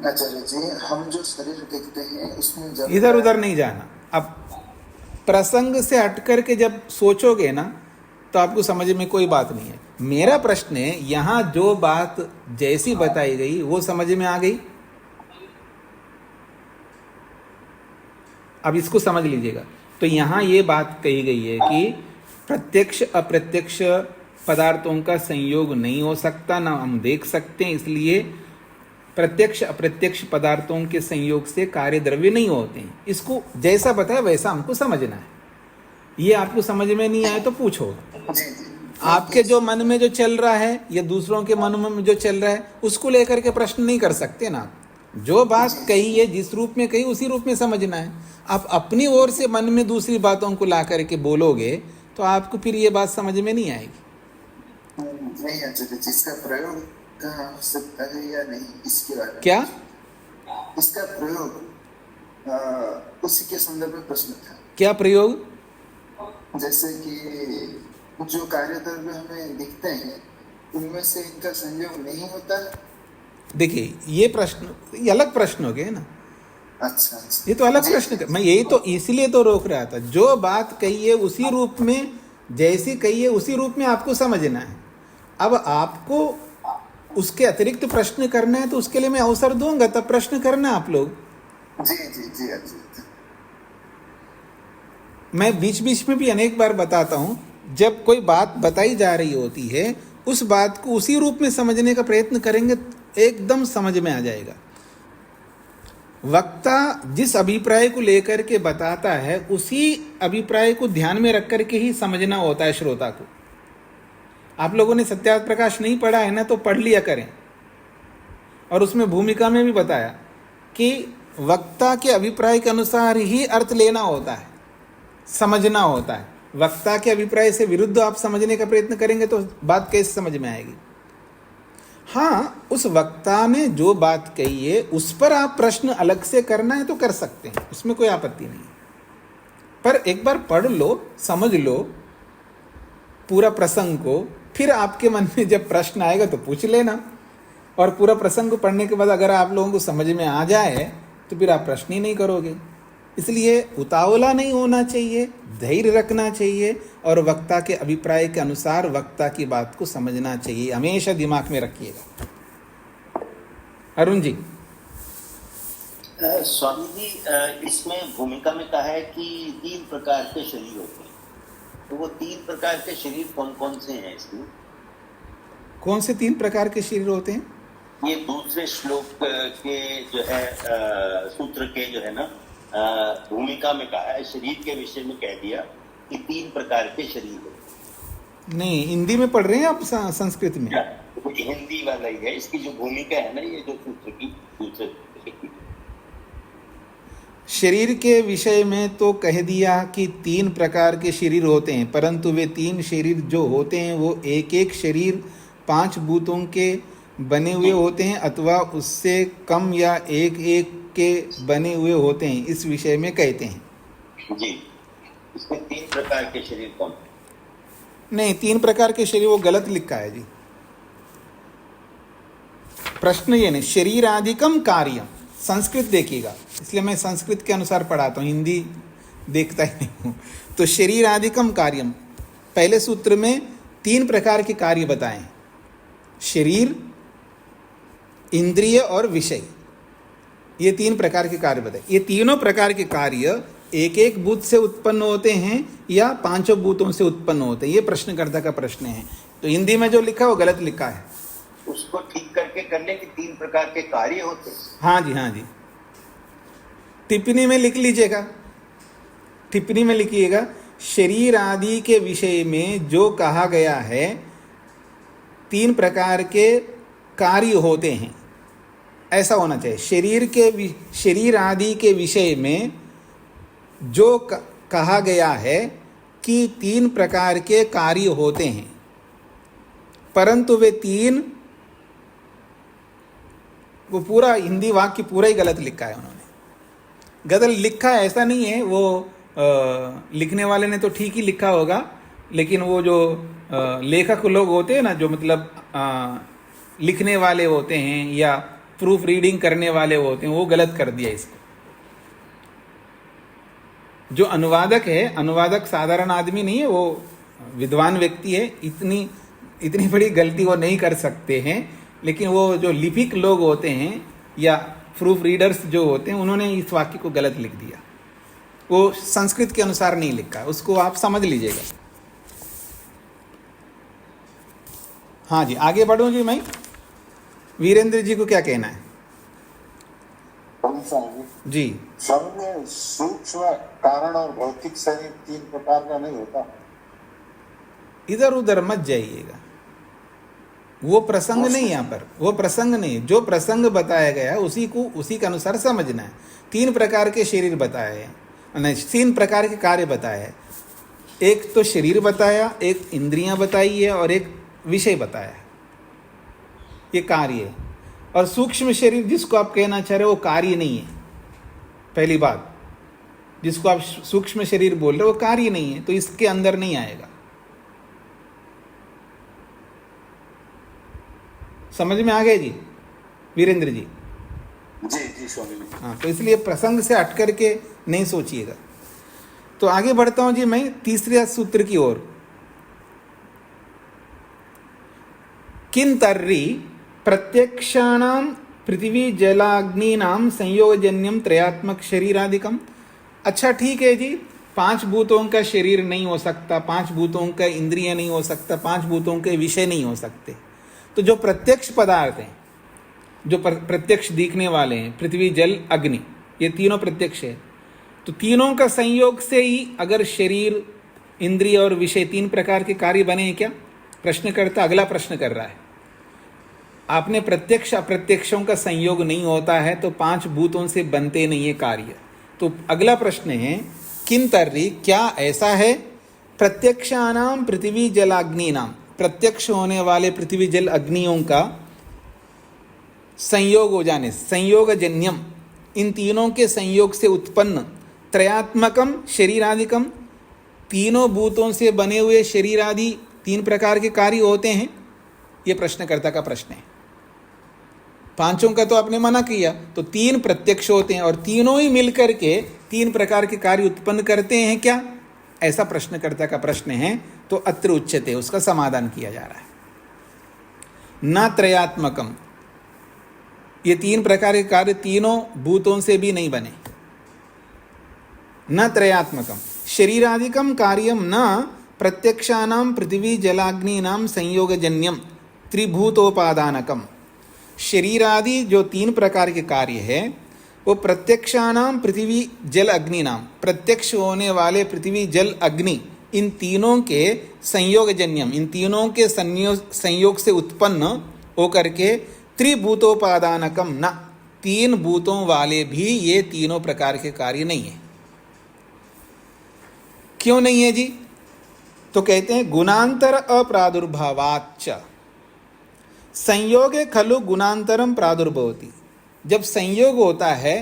आचार्य जी, हम जो शरीर देखते हैं उसमें इधर उधर नहीं जाना। अब प्रसंग से हट करके जब सोचोगे ना तो आपको समझ में कोई बात नहीं है। मेरा प्रश्न है, यहाँ जो बात जैसी बताई गई वो समझ में आ गई? अब इसको समझ लीजिएगा। तो यहाँ ये बात कही गई है कि प्रत्यक्ष अप्रत्यक्ष पदार्थों का संयोग नहीं हो सकता, ना हम देख सकते हैं, इसलिए प्रत्यक्ष अप्रत्यक्ष पदार्थों के संयोग से कार्य द्रव्य नहीं होते हैं। इसको जैसा बताया वैसा हमको समझना है। ये आपको समझ में नहीं आए तो पूछो। आपके जो मन में जो चल रहा है या दूसरों के मन में जो चल रहा है उसको लेकर के प्रश्न नहीं कर सकते ना। जो बात कही है जिस रूप में कही उसी रूप में समझना है। आप अपनी ओर से मन में दूसरी बातों को ला करके बोलोगे तो आपको फिर ये बात समझ में नहीं आएगी। नहीं आचार्य, जिसका प्रयोग कहाँ हो सकता है या नहीं इसके बारे में। क्या इसका प्रयोग उसी के संदर्भ में प्रश्न था। क्या प्रयोग? जैसे कि जो कार्य द्रव्य हमें दिखते हैं उनमें से इनका संयोग नहीं होता। देखिए ये प्रश्न, ये अलग प्रश्न हो गए ना। अच्छा, ये तो अलग प्रश्न। मैं यही तो इसलिए तो रोक रहा था। जो बात कही है उसी रूप में, जैसी कही है उसी रूप में आपको समझना है। अब आपको उसके अतिरिक्त प्रश्न करना है तो उसके लिए मैं अवसर दूंगा, तब प्रश्न करना आप लोग। जी जी जी अच्छा। मैं बीच बीच में भी अनेक बार बताता हूँ, जब कोई बात बताई जा रही होती है उस बात को उसी रूप में समझने का प्रयत्न करेंगे, एकदम समझ में आ जाएगा। वक्ता जिस अभिप्राय को लेकर के बताता है उसी अभिप्राय को ध्यान में रख करके ही समझना होता है श्रोता को। आप लोगों ने सत्यार्थ प्रकाश नहीं पढ़ा है ना, तो पढ़ लिया करें। और उसमें भूमिका में भी बताया कि वक्ता के अभिप्राय के अनुसार ही अर्थ लेना होता है, समझना होता है। वक्ता के अभिप्राय से विरुद्ध आप समझने का प्रयत्न करेंगे तो बात कैसे समझ में आएगी। हाँ, उस वक्ता ने जो बात कही है उस पर आप प्रश्न अलग से करना है तो कर सकते हैं, उसमें कोई आपत्ति नहीं। पर एक बार पढ़ लो, समझ लो पूरा प्रसंग को, फिर आपके मन में जब प्रश्न आएगा तो पूछ लेना। और पूरा प्रसंग को पढ़ने के बाद अगर आप लोगों को समझ में आ जाए तो फिर आप प्रश्न ही नहीं करोगे। इसलिए उतावला नहीं होना चाहिए, धैर्य रखना चाहिए और वक्ता के अभिप्राय के अनुसार वक्ता की बात को समझना चाहिए, हमेशा दिमाग में रखिएगा। अरुण जी। स्वामी जी, इसमें भूमिका में कहा है कि 3 प्रकार के शरीर होते हैं, तो वो 3 प्रकार के शरीर कौन कौन से हैं इसमें? कौन से 3 प्रकार के शरीर होते हैं? ये दूसरे श्लोक के जो है सूत्र के जो है ना भूमिका में कहा है, शरीर के विषय में कह दिया कि 3 प्रकार के शरीर होते हैं। नहीं, हिंदी में पढ़ रहे हैं आप संस्कृत में? हिंदी वाला ही है, इसकी जो भूमिका है ना, ये जो सूत्र की दूसरे शरीर के विषय में तो कह दिया कि 3 प्रकार के शरीर होते हैं, परंतु वे 3 शरीर जो होते हैं वो एक एक शरीर 5 भूतों के बने हुए होते हैं अथवा उससे कम या एक एक के बने हुए होते हैं, इस विषय में कहते हैं। जी, इसमें 3 प्रकार के शरीर कौन? नहीं, 3 प्रकार के शरीर वो गलत लिखा है जी। प्रश्न ये नहीं, शरीर आदिकम कार्यम, संस्कृत देखिएगा, इसलिए मैं संस्कृत के अनुसार पढ़ाता हूँ, हिंदी देखता ही नहीं हूँ। तो शरीर आदिकम कार्यम, पहले सूत्र में 3 प्रकार के कार्य बताएं, शरीर, इंद्रिय और विषय, ये 3 प्रकार के कार्य बताए। ये तीनों प्रकार के कार्य एक एक भूत से उत्पन्न होते हैं या 5 भूतों से उत्पन्न होते हैं, ये प्रश्नकर्ता का प्रश्न है। तो हिंदी में जो लिखा है वो गलत लिखा है, उसको ठीक करके कर ले कि 3 प्रकार के कार्य होते हैं। हाँ जी, हाँ जी, टिप्पणी में लिख लीजिएगा, टिप्पणी में लिखिएगा, शरीर आदि के विषय में जो कहा गया है 3 प्रकार के कार्य होते हैं, ऐसा होना चाहिए। शरीर आदि के विषय में जो कहा गया है कि 3 प्रकार के कार्य होते हैं, परंतु वे 3, वो पूरा हिंदी वाक्य पूरा ही गलत लिखा है उन्होंने। गलत लिखा है ऐसा नहीं है, वो लिखने वाले ने तो ठीक ही लिखा होगा, लेकिन वो जो लेखक लोग होते हैं ना, जो मतलब लिखने वाले होते हैं या प्रूफ रीडिंग करने वाले होते हैं, वो गलत कर दिया इसको। जो अनुवादक है, अनुवादक साधारण आदमी नहीं है, वो विद्वान व्यक्ति है, इतनी बड़ी गलती वो नहीं कर सकते हैं, लेकिन वो जो लिपिक लोग होते हैं या प्रूफ रीडर्स जो होते हैं, उन्होंने इस वाक्य को गलत लिख दिया, वो संस्कृत के अनुसार नहीं लिखा, उसको आप समझ लीजिएगा। हाँ जी, आगे बढ़ूं जी मैं। वीरेंद्र जी को क्या कहना है? जी, स्वामी में सूक्ष्म कारण और भौतिक शरीर 3 प्रकार का नहीं होता। इधर उधर मत जाइएगा, वो प्रसंग नहीं, यहाँ पर वो प्रसंग नहीं, जो प्रसंग बताया गया उसी के अनुसार समझना है। 3 प्रकार के शरीर बताए हैं, 3 प्रकार के कार्य बताए हैं। एक तो शरीर बताया, एक इंद्रियां बताई है और एक विषय बताया है, ये कार्य है। और सूक्ष्म शरीर जिसको आप कहना चाह रहे हो वो कार्य नहीं है। पहली बात, जिसको आप सूक्ष्म शरीर बोल रहे हो वो कार्य नहीं है, तो इसके अंदर नहीं आएगा। समझ में आ गए जी वीरेंद्र जी? जी स्वामी जी। हाँ, तो इसलिए प्रसंग से हट करके नहीं सोचिएगा। तो आगे बढ़ता हूं जी मैं तीसरे सूत्र की ओर। किं तर्हि प्रत्यक्षाणां पृथ्वी जलाग्नीनां संयोगजन्यम त्रयात्मक शरीरादिकम। अच्छा ठीक है जी, पांच भूतों का शरीर नहीं हो सकता, पांच भूतों का इंद्रिय नहीं हो सकता, पांच भूतों के विषय नहीं हो सकते। तो जो प्रत्यक्ष पदार्थ हैं, जो प्रत्यक्ष दिखने वाले हैं, पृथ्वी जल अग्नि, ये तीनों प्रत्यक्ष है। तो तीनों का संयोग से ही अगर शरीर, इंद्रिय और विषय तीन प्रकार के कार्य बने हैं क्या? प्रश्नकर्ता अगला प्रश्न कर रहा है। आपने प्रत्यक्ष अप्रत्यक्षों का संयोग नहीं होता है तो पांच भूतों से बनते नहीं है कार्य। तो अगला प्रश्न है किन तर्री, क्या ऐसा है? प्रत्यक्षानाम पृथ्वी जलाग्नि नाम, प्रत्यक्ष होने वाले पृथ्वी जल अग्नियों का संयोग हो जाने, संयोगजन्यम, इन तीनों के संयोग से उत्पन्न त्रयात्मकम शरीरादिकम, तीनों भूतों से बने हुए शरीर आदि तीन प्रकार के कार्य होते हैं। यह प्रश्नकर्ता का प्रश्न है। पांचों का तो आपने मना किया, तो तीन प्रत्यक्ष होते हैं और तीनों ही मिलकर के तीन प्रकार के कार्य उत्पन्न करते हैं क्या? ऐसा प्रश्नकर्ता का प्रश्न है। तो अत्र उच्यते, उसका समाधान किया जा रहा है। न त्रयात्मकम, ये तीन प्रकार के कार्य तीनों भूतों से भी नहीं बने। न त्रयात्मकम शरीरादिकम कार्यम न प्रत्यक्षानाम पृथ्वी जलाग्नीनाम संयोगजन्यम त्रिभूतोपादानकम। शरीरादि जो तीन प्रकार के कार्य है वो प्रत्यक्षानाम पृथ्वी जल अग्नि नाम, प्रत्यक्ष होने वाले पृथ्वी जल अग्नि, इन तीनों के संयोगजन्यम, इन तीनों के संयोग से उत्पन्न होकर के त्रिभूतोपादानकम न, तीन भूतों वाले भी ये तीनों प्रकार के कार्य नहीं है। क्यों नहीं है जी? तो कहते हैं गुणांतर अप्रादुर्भावाच्च संयोगे खलु गुणांतरम प्रादुर्भवति। जब संयोग होता है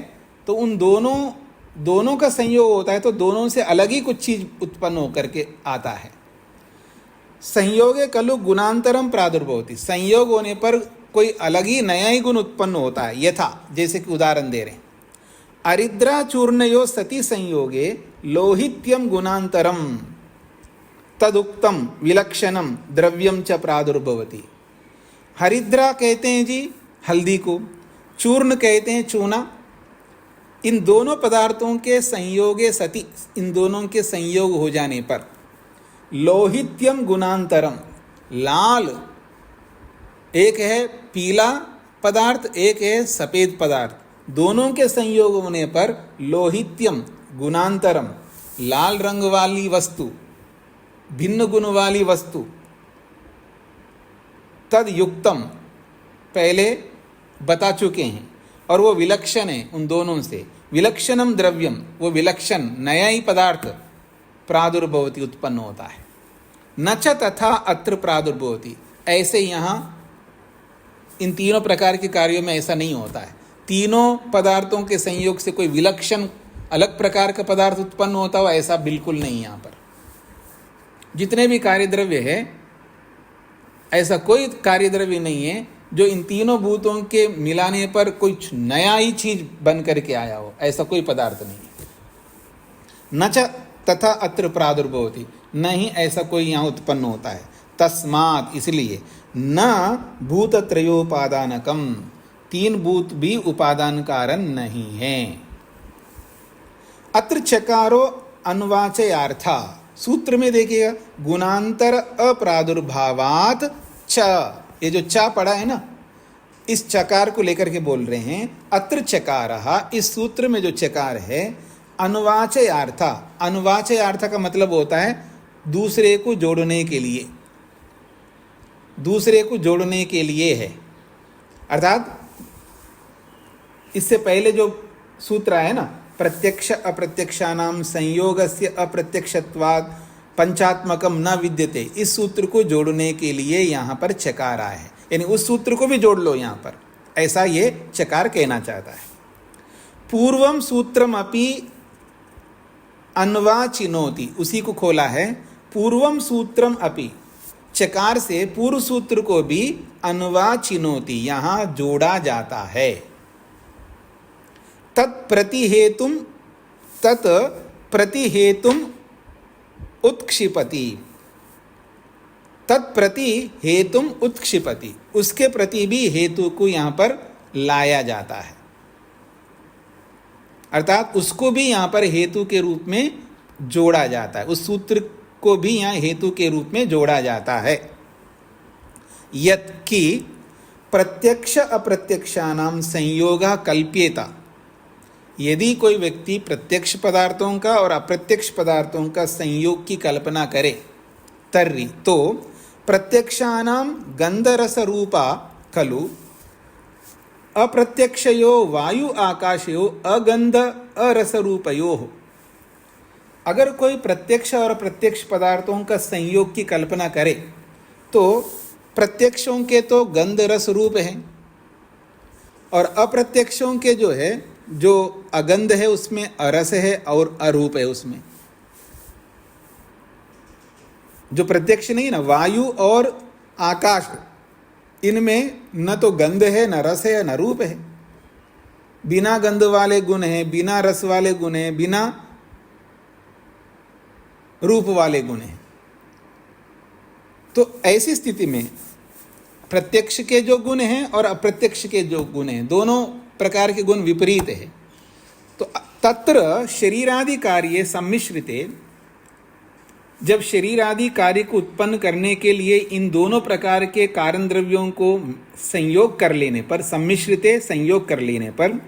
तो उन दोनों का संयोग होता है तो दोनों से अलग ही कुछ चीज उत्पन्न होकर के आता है। संयोगे खलु गुणांतरम प्रादुर्भवति, संयोग होने पर कोई अलग ही नया ही गुण उत्पन्न होता है। यथा, जैसे कि उदाहरण दे रहे हैं, अरिद्रा चूर्णयो सति संयोगे लोहित्यम गुणांतरम तदुक्तम विलक्षणम द्रव्यम च प्रादुर्भवति। हरिद्रा कहते हैं जी हल्दी को, चूर्ण कहते हैं चूना। इन दोनों पदार्थों के संयोगे सति, इन दोनों के संयोग हो जाने पर लोहित्यम गुणांतरम, लाल एक है पीला पदार्थ, एक है सफेद पदार्थ, दोनों के संयोग होने पर लोहित्यम गुणांतरम, लाल रंग वाली वस्तु, भिन्न गुण वाली वस्तु, तद युक्तम पहले बता चुके हैं, और वो विलक्षण है उन दोनों से। विलक्षणम द्रव्यम, वो विलक्षण नया ही पदार्थ प्रादुर्भवति उत्पन्न होता है। न च तथा अत्र प्रादुर्भवति, ऐसे यहाँ इन तीनों प्रकार के कार्यों में ऐसा नहीं होता है। तीनों पदार्थों के संयोग से कोई विलक्षण अलग प्रकार का पदार्थ उत्पन्न होता हो, ऐसा बिल्कुल नहीं। यहाँ पर जितने भी कार्य द्रव्य है, ऐसा कोई कार्य द्रव्य नहीं है जो इन तीनों भूतों के मिलाने पर कुछ नया ही चीज बन करके आया हो, ऐसा कोई पदार्थ नहीं है। न च तथा अत्र प्रादुर्भवति, नहीं ऐसा कोई यहाँ उत्पन्न होता है। तस्मात्, इसलिए, न भूतत्रयोपादानकम, तीन भूत भी उपादान कारण नहीं है। अत्र चकारो अन्वाचयार्था, सूत्र में देखिएगा, गुणांतर अप्रादुर्भावात च, ये जो चा पड़ा है ना, इस चकार को लेकर के बोल रहे हैं। अत्र चकारः, इस सूत्र में जो चकार है, अनुवाचयार्था, अनुवाचयार्था का मतलब होता है दूसरे को जोड़ने के लिए, दूसरे को जोड़ने के लिए है। अर्थात इससे पहले जो सूत्र है ना, प्रत्यक्ष अप्रत्यक्षानाम संयोगस्य अप्रत्यक्षत्वात् पंचात्मकम न विद्यते, इस सूत्र को जोड़ने के लिए यहाँ पर चकार आया है, यानी उस सूत्र को भी जोड़ लो यहाँ पर, ऐसा ये चकार कहना चाहता है। पूर्वम सूत्रम अपि अन्वाचिनोति, उसी को खोला है। पूर्वम सूत्रम अपि, चकार से पूर्व सूत्र को भी अन्वाचिनोति, यहाँ जोड़ा जाता है। तत्प्रतिहेतुम, तत्प्रतिहेतुम उत्क्षिपति, तत्प्रति हेतुम उत्क्षिपति, उसके प्रति भी हेतु को यहाँ पर लाया जाता है, अर्थात उसको भी यहाँ पर हेतु के रूप में जोड़ा जाता है, उस सूत्र को भी यहाँ हेतु के रूप में जोड़ा जाता है। यत् कि प्रत्यक्ष अप्रत्यक्षानाम संयोगा कल्प्येता, यदि कोई व्यक्ति प्रत्यक्ष पदार्थों का और अप्रत्यक्ष पदार्थों का संयोग की कल्पना करे तर्हि तो प्रत्यक्षानाम गंधरस रूपा खलु अप्रत्यक्षयो वायु आकाशयो अगंध अरस रूपयो। अगर कोई प्रत्यक्ष और अप्रत्यक्ष पदार्थों का संयोग की कल्पना करे तो प्रत्यक्षों के तो गंध रस रूप है और अप्रत्यक्षों के जो है, जो अगंध है उसमें अरस है और अरूप है। उसमें जो प्रत्यक्ष नहीं ना, वायु और आकाश, इनमें न तो गंध है, न रस है, न रूप है। बिना गंध वाले गुण हैं, बिना रस वाले गुण हैं, बिना रूप वाले गुण हैं। तो ऐसी स्थिति में प्रत्यक्ष के जो गुण हैं और अप्रत्यक्ष के जो गुण हैं, दोनों प्रकार के गुण विपरीत है। तो तत्र शरीरादि कार्य सम्मिश्रिते, जब शरीर आदि कार्य को उत्पन्न करने के लिए इन दोनों प्रकार के कारण द्रव्यों को संयोग कर लेने पर, सम्मिश्रिते संयोग कर लेने पर,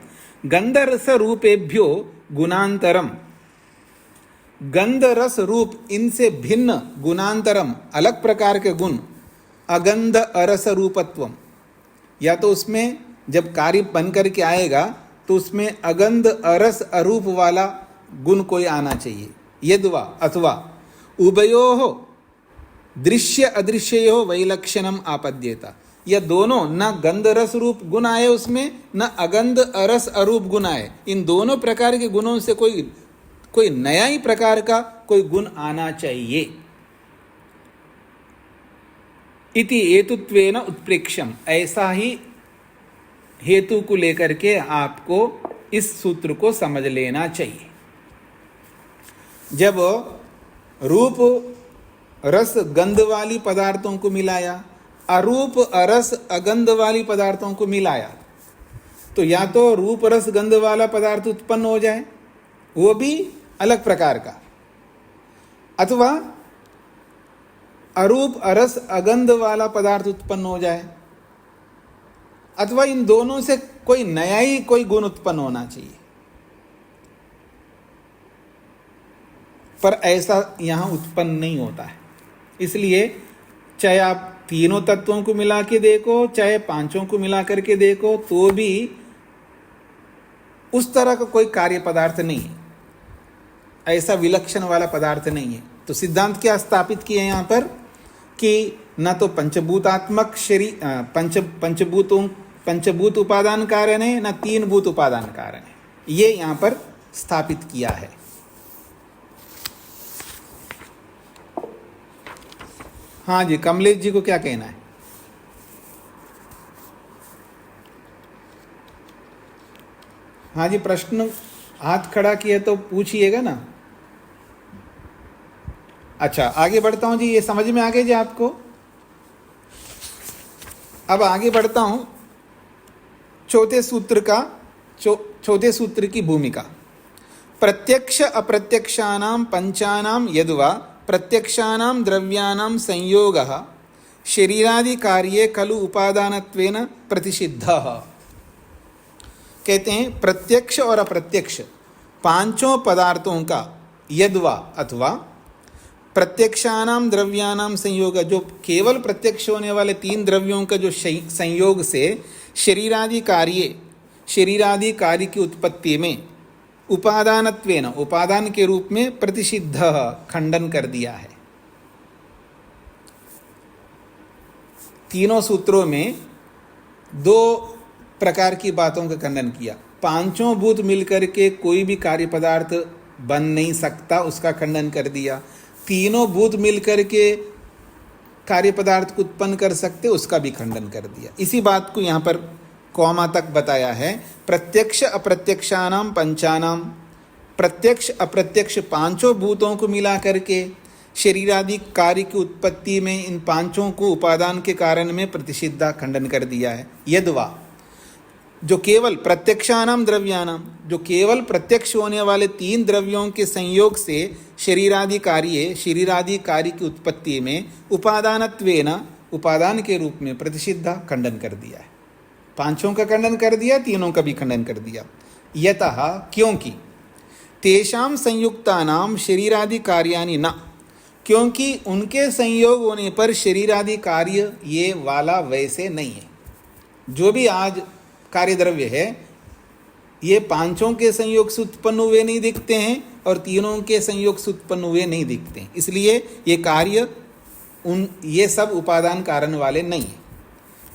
गंधरस रूपेभ्यो गुणांतरम, गंध रस रूप इनसे भिन्न गुणांतरम अलग प्रकार के गुण, अगंध अरस रूपत्वम, या तो उसमें जब कार्य बन करके आएगा तो उसमें अगंध अरस अरूप वाला गुण कोई आना चाहिए। यद्वा अथवा उभयोः दृश्य अदृश्ययोः वैलक्षण्यम आपद्येता, यह दोनों न गंध रस रूप गुण आए उसमें, न अगंध अरस अरूप गुण आए। इन दोनों प्रकार के गुणों से कोई नया ही प्रकार का कोई गुण आना चाहिए। इति हेतुत्वेन उत्प्रेक्षम, ऐसा ही हेतु को लेकर के आपको इस सूत्र को समझ लेना चाहिए। जब रूप रस गंध वाली पदार्थों को मिलाया, अरूप अरस अगंध वाली पदार्थों को मिलाया, तो या तो रूप रस गंध वाला पदार्थ उत्पन्न हो जाए, वो भी अलग प्रकार का, अथवा अरूप अरस अगंध वाला पदार्थ उत्पन्न हो जाए, अथवा इन दोनों से कोई नया ही कोई गुण उत्पन्न होना चाहिए। पर ऐसा यहां उत्पन्न नहीं होता है। इसलिए चाहे आप तीनों तत्वों को मिला के देखो, चाहे पांचों को मिला करके देखो, तो भी उस तरह का कोई कार्य पदार्थ नहीं है, ऐसा विलक्षण वाला पदार्थ नहीं है। तो सिद्धांत क्या स्थापित किए यहाँ पर कि न तो पंचभूतात्मक शरीर पंचभूत उपादान कारण है, न तीन भूत उपादान कारण है, ये यहाँ पर स्थापित किया है। हाँ जी, कमलेश जी को क्या कहना है? हाँ जी, प्रश्न हाथ खड़ा किए तो पूछिएगा ना। अच्छा, आगे बढ़ता हूं जी, ये समझ में आ गया जी आपको? अब आगे बढ़ता हूं चौथे सूत्र की भूमिका। प्रत्यक्ष अप्रत्यक्षानां पंचानां यद्वा प्रत्यक्षानां द्रव्यानां संयोगः शरीरादि कार्ये खलु उपादानत्वेन प्रतिषिद्धः। कहते हैं प्रत्यक्ष और अप्रत्यक्ष पांचों पदार्थों का यद्वा अथवा प्रत्यक्षानां द्रव्यानां संयोग, जो केवल प्रत्यक्ष होने वाले तीन द्रव्यों का जो संयोग से शरीरादि कार्य की उत्पत्ति में उपादानत्वेन, उपादान के रूप में प्रतिषिद्ध, खंडन कर दिया है। तीनों सूत्रों में दो प्रकार की बातों का खंडन किया। पांचों भूत मिलकर के कोई भी कार्य पदार्थ बन नहीं सकता, उसका खंडन कर दिया। तीनों भूत मिलकर के कार्य पदार्थ को उत्पन्न कर सकते, उसका भी खंडन कर दिया। इसी बात को यहाँ पर कौमा तक बताया है। प्रत्यक्ष अप्रत्यक्षानां पंचानां, प्रत्यक्ष अप्रत्यक्ष पांचों भूतों को मिला करके शरीरादि कार्य की उत्पत्ति में इन पांचों को उपादान के कारण में प्रतिषिद्धा, खंडन कर दिया है। यद्वा जो केवल प्रत्यक्षानाम द्रव्यानाम, जो केवल प्रत्यक्ष होने वाले तीन द्रव्यों के संयोग से शरीरादि कार्य की उत्पत्ति में उपादानत्वेन, उपादान के रूप में प्रतिषिद्धा, खंडन कर दिया है। पांचों का खंडन कर दिया, तीनों का भी खंडन कर दिया। यतः, क्योंकि तेषां संयुक्तानां शरीरादि कार्याणि न, क्योंकि उनके संयोग होने पर शरीरादि कार्य ये वाला वैसे नहीं है। जो भी आज कार्य द्रव्य है ये पांचों के संयोग से उत्पन्न हुए नहीं दिखते हैं और तीनों के संयोग से उत्पन्न हुए नहीं दिखते हैं, इसलिए ये कार्य ये सब उपादान कारण वाले नहीं है।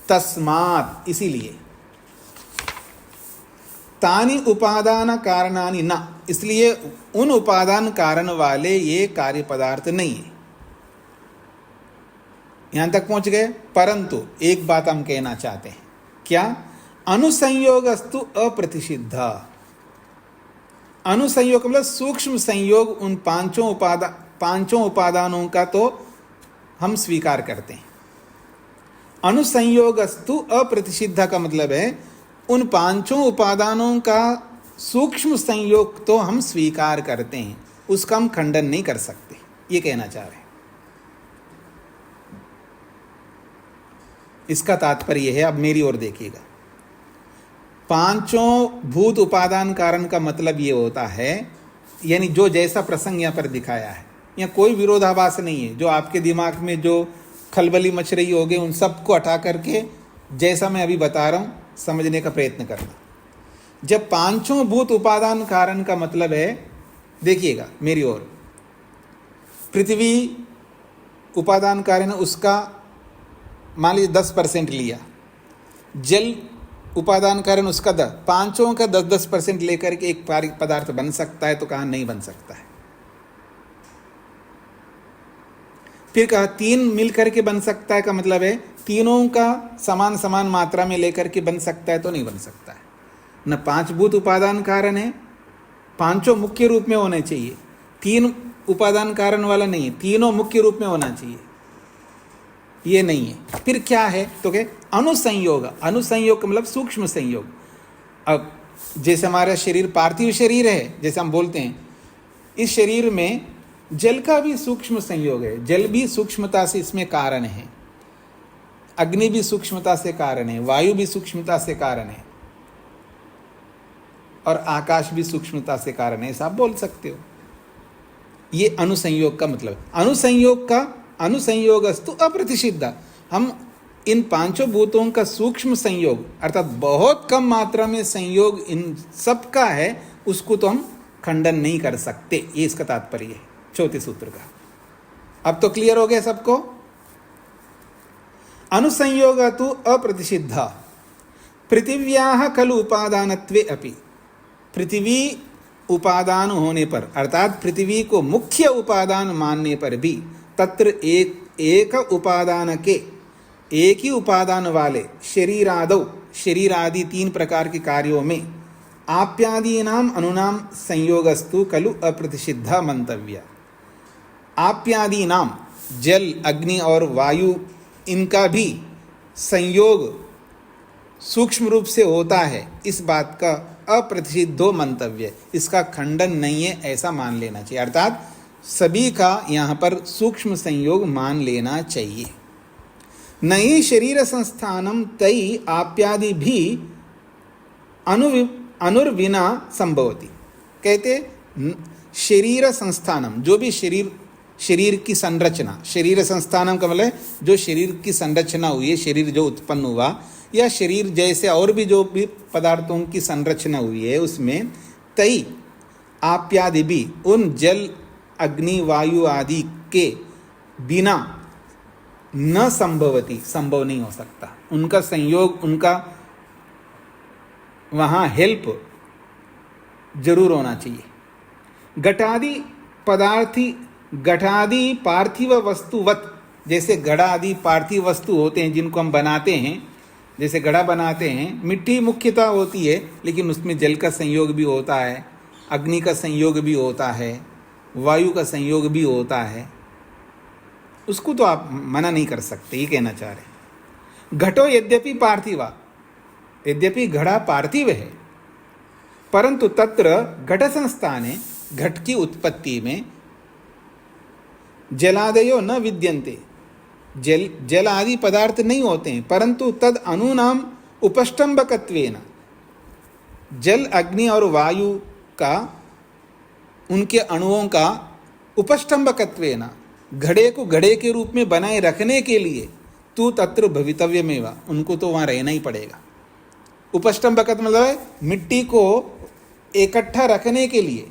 तस्मात्, इसीलिए तानि उपादान कारणानि न, इसलिए उन उपादान कारण वाले ये कार्य पदार्थ नहीं है। यहां तक पहुंच गए। परंतु एक बात हम कहना चाहते हैं, क्या? अनुसंयोगस्तु अप्रतिषिद्ध। अनुसंयोग मतलब सूक्ष्म संयोग उन पांचों उपादानों का तो हम स्वीकार करते हैं। अनुसंयोगस्तु अप्रतिषिद्ध का मतलब है उन पांचों उपादानों का सूक्ष्म संयोग तो हम स्वीकार करते हैं, उसका हम खंडन नहीं कर सकते, ये कहना चाह रहे हैं। इसका तात्पर्य है, अब मेरी ओर देखिएगा, पांचों भूत उपादान कारण का मतलब ये होता है, यानी जो जैसा प्रसंग यहाँ पर दिखाया है, यहाँ कोई विरोधाभास नहीं है। जो आपके दिमाग में जो खलबली मच रही होगी उन सबको हटा करके जैसा मैं अभी बता रहा हूँ समझने का प्रयत्न करना। जब पांचों भूत उपादान कारण का मतलब है, देखिएगा मेरी ओर, पृथ्वी उपादान कारण उसका मान लीजिए 10% लिया, जल उपादान कारण उसका 10, पांचों का 10% लेकर के एक पदार्थ बन सकता है, तो कहा नहीं बन सकता है। फिर कहा तीन मिल करके बन सकता है, का मतलब है तीनों का समान समान मात्रा में लेकर के बन सकता है, तो नहीं बन सकता है। न 5 भूत उपादान कारण है, पांचों मुख्य रूप में होने चाहिए, 3 उपादान कारण वाला नहीं है, तीनों मुख्य रूप में होना चाहिए, ये नहीं है। फिर क्या है तो क्या? अनुसंयोग। अनुसंयोग का मतलब सूक्ष्म संयोग। अब जैसे हमारा शरीर पार्थिव शरीर है, जैसे हम बोलते हैं, इस शरीर में जल का भी सूक्ष्म संयोग है, जल भी सूक्ष्मता से इसमें कारण है, अग्नि भी सूक्ष्मता से कारण है, वायु भी सूक्ष्मता से कारण है, और आकाश भी सूक्ष्मता से कारण है, ऐसा आप बोल सकते हो। ये अनुसंयोग का मतलब। अनुसंयोग का अनुसंयोगस्तु अप्रतिषिद्ध, हम इन पांचों भूतों का सूक्ष्म संयोग अर्थात बहुत कम मात्रा में संयोग इन सब का है, उसको तो हम खंडन नहीं कर सकते, ये इसका तात्पर्य है चौथे सूत्र का। अब तो क्लियर हो गया सबको। अनुसंयोग तो अप्रतिषिद्ध पृथिव्याः खलु उपादानत्वे अपि, पृथ्वी उपादान होने पर अर्थात पृथ्वी को मुख्य उपादान मानने पर भी तत्र एक उपादान के, एक ही उपादान वाले शरीरादौ, शरीर आदि 3 प्रकार के कार्यों में आप्यादीनाम अनुनाम संयोगस्तु खलु अप्रतिषिद्ध मंतव्य। आप्यादीनाम जल, अग्नि और वायु, इनका भी संयोग सूक्ष्म रूप से होता है, इस बात का अप्रतिषिद्धो मंतव्य, इसका खंडन नहीं है, ऐसा मान लेना चाहिए। अर्थात सभी का यहाँ पर सूक्ष्म संयोग मान लेना चाहिए। नई शरीर संस्थानम तई आप्यादि भी अनुर्विना संभवती। कहते शरीर संस्थानम, जो भी शरीर की संरचना, शरीर संस्थानम का मतलब जो शरीर की संरचना हुई है, शरीर जो उत्पन्न हुआ, या शरीर जैसे और भी जो भी पदार्थों की संरचना हुई है, उसमें तई आप्यादि भी, उन जल अग्नि वायु आदि के बिना न संभवती, संभव नहीं हो सकता, उनका संयोग, उनका वहाँ हेल्प जरूर होना चाहिए। घटादि पदार्थी, घटादि पार्थिव वस्तुवत, जैसे घड़ा आदि पार्थिव वस्तु होते हैं जिनको हम बनाते हैं, जैसे घड़ा बनाते हैं, मिट्टी मुख्यतः होती है, लेकिन उसमें जल का संयोग भी होता है, अग्नि का संयोग भी होता है, वायु का संयोग भी होता है, उसको तो आप मना नहीं कर सकते, ये कहना चाह रहे हैं। घटो यद्यपि पार्थिवा, यद्यपि घड़ा पार्थिव है, परंतु तत्र घट संस्थाने, घट की उत्पत्ति में जलादयो न विद्यन्ते, जल आदि पदार्थ नहीं होते हैं, परंतु तद अणूनाम उपष्टंबकत्वेन, जल अग्नि और वायु का, उनके अणुओं का उपष्टंबकत्वेन, घड़े को घड़े के रूप में बनाए रखने के लिए तू तत्र भवितव्यमेव, उनको तो वहाँ रहना ही पड़ेगा। उपष्टंबकत मतलब है मिट्टी को इकट्ठा रखने के लिए,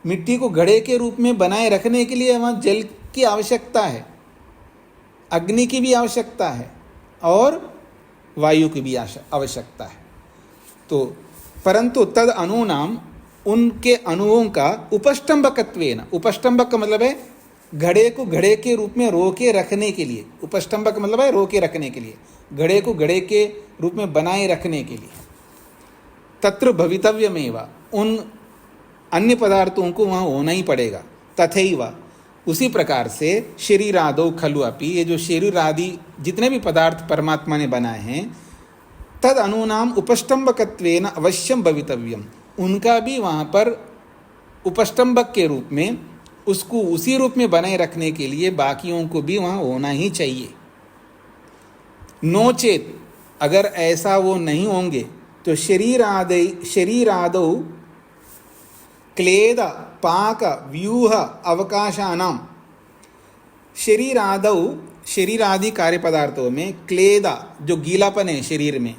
मिट्टी को घड़े के रूप में बनाए रखने के लिए वहाँ जल की आवश्यकता है, अग्नि की भी आवश्यकता है और वायु की भी आवश्यकता है। तो परंतु तद अणूनाम, उनके अणुओं का उपष्टंबकत्वेन, उपष्टंबक मतलब है घड़े को घड़े के रूप में रोके रखने के लिए, उपष्टंबक मतलब है रोके रखने के लिए, घड़े को घड़े के रूप में बनाए रखने के लिए। तत्र भवितव्यमेव, उन अन्य पदार्थों को वहाँ होना ही पड़ेगा। तथैव, उसी प्रकार से शरीरादौ खलु अपि, ये जो शरीर आदि जितने भी पदार्थ परमात्मा ने बनाए हैं, तद अणूनाम उपष्टंबकत्वेन अवश्यम भवितव्यम, उनका भी वहाँ पर उपष्टंबक के रूप में, उसको उसी रूप में बनाए रखने के लिए बाकियों को भी वहाँ होना ही चाहिए। नोचेत, अगर ऐसा वो नहीं होंगे तो शरीरादौ क्लेद पाक व्यूह अवकाशानाम, शरीरादौ, शरीर आदि कार्य पदार्थों में क्लेदा जो गीलापन है शरीर में,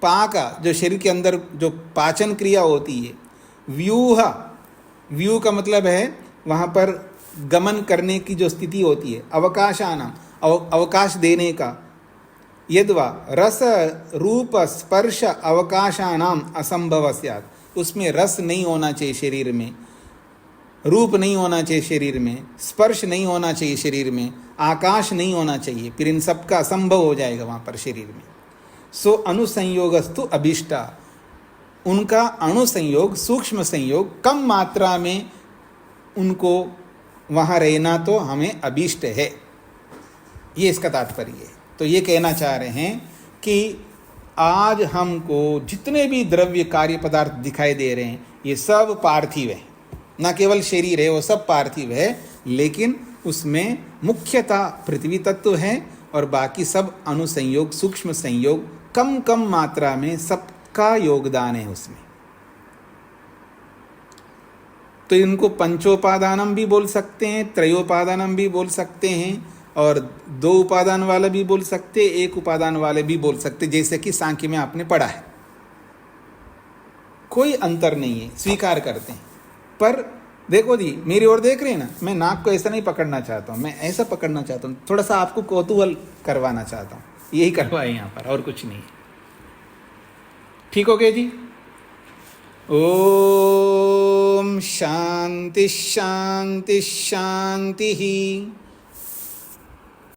पाक जो शरीर के अंदर जो पाचन क्रिया होती है, व्यूह, व्यू का मतलब है वहाँ पर गमन करने की जो स्थिति होती है, अवकाशानाम अवकाश देने का, यद्वा रस रूप स्पर्श अवकाशानाम असंभव स्यात्, उसमें रस नहीं होना चाहिए शरीर में, रूप नहीं होना चाहिए शरीर में, स्पर्श नहीं होना चाहिए शरीर में, आकाश नहीं होना चाहिए, फिर इन सब का असंभव हो जाएगा वहाँ पर शरीर में। सो अनुसंयोगस्तु अभीष्टा, उनका अणुसंयोग, सूक्ष्म संयोग कम मात्रा में उनको वहाँ रहना तो हमें अभीष्ट है, ये इसका तात्पर्य है। तो ये कहना चाह रहे हैं कि आज हमको जितने भी द्रव्य कार्य पदार्थ दिखाई दे रहे हैं ये सब पार्थिव है, न केवल शरीर है वो सब पार्थिव है, लेकिन उसमें मुख्यतः पृथ्वी तत्व है और बाकी सब अनुसंयोग, सूक्ष्म संयोग कम कम मात्रा में सबका योगदान है उसमें। तो इनको पंचोपादानम भी बोल सकते हैं, त्रयोपादानम भी बोल सकते हैं, और 2 उपादान वाला भी बोल सकते, 1 उपादान वाले भी बोल सकते, जैसे कि सांख्य में आपने पढ़ा है। कोई अंतर नहीं है, स्वीकार करते हैं। पर देखो जी, मेरी ओर देख रहे हैं ना, मैं नाक को ऐसा नहीं पकड़ना चाहता हूँ, मैं ऐसा पकड़ना चाहता हूँ, थोड़ा सा आपको कौतूहल करवाना चाहता हूँ, यही करवाए यहाँ पर, और कुछ नहीं। ठीक हो गया जी। ओम शांति शांति शांति ही।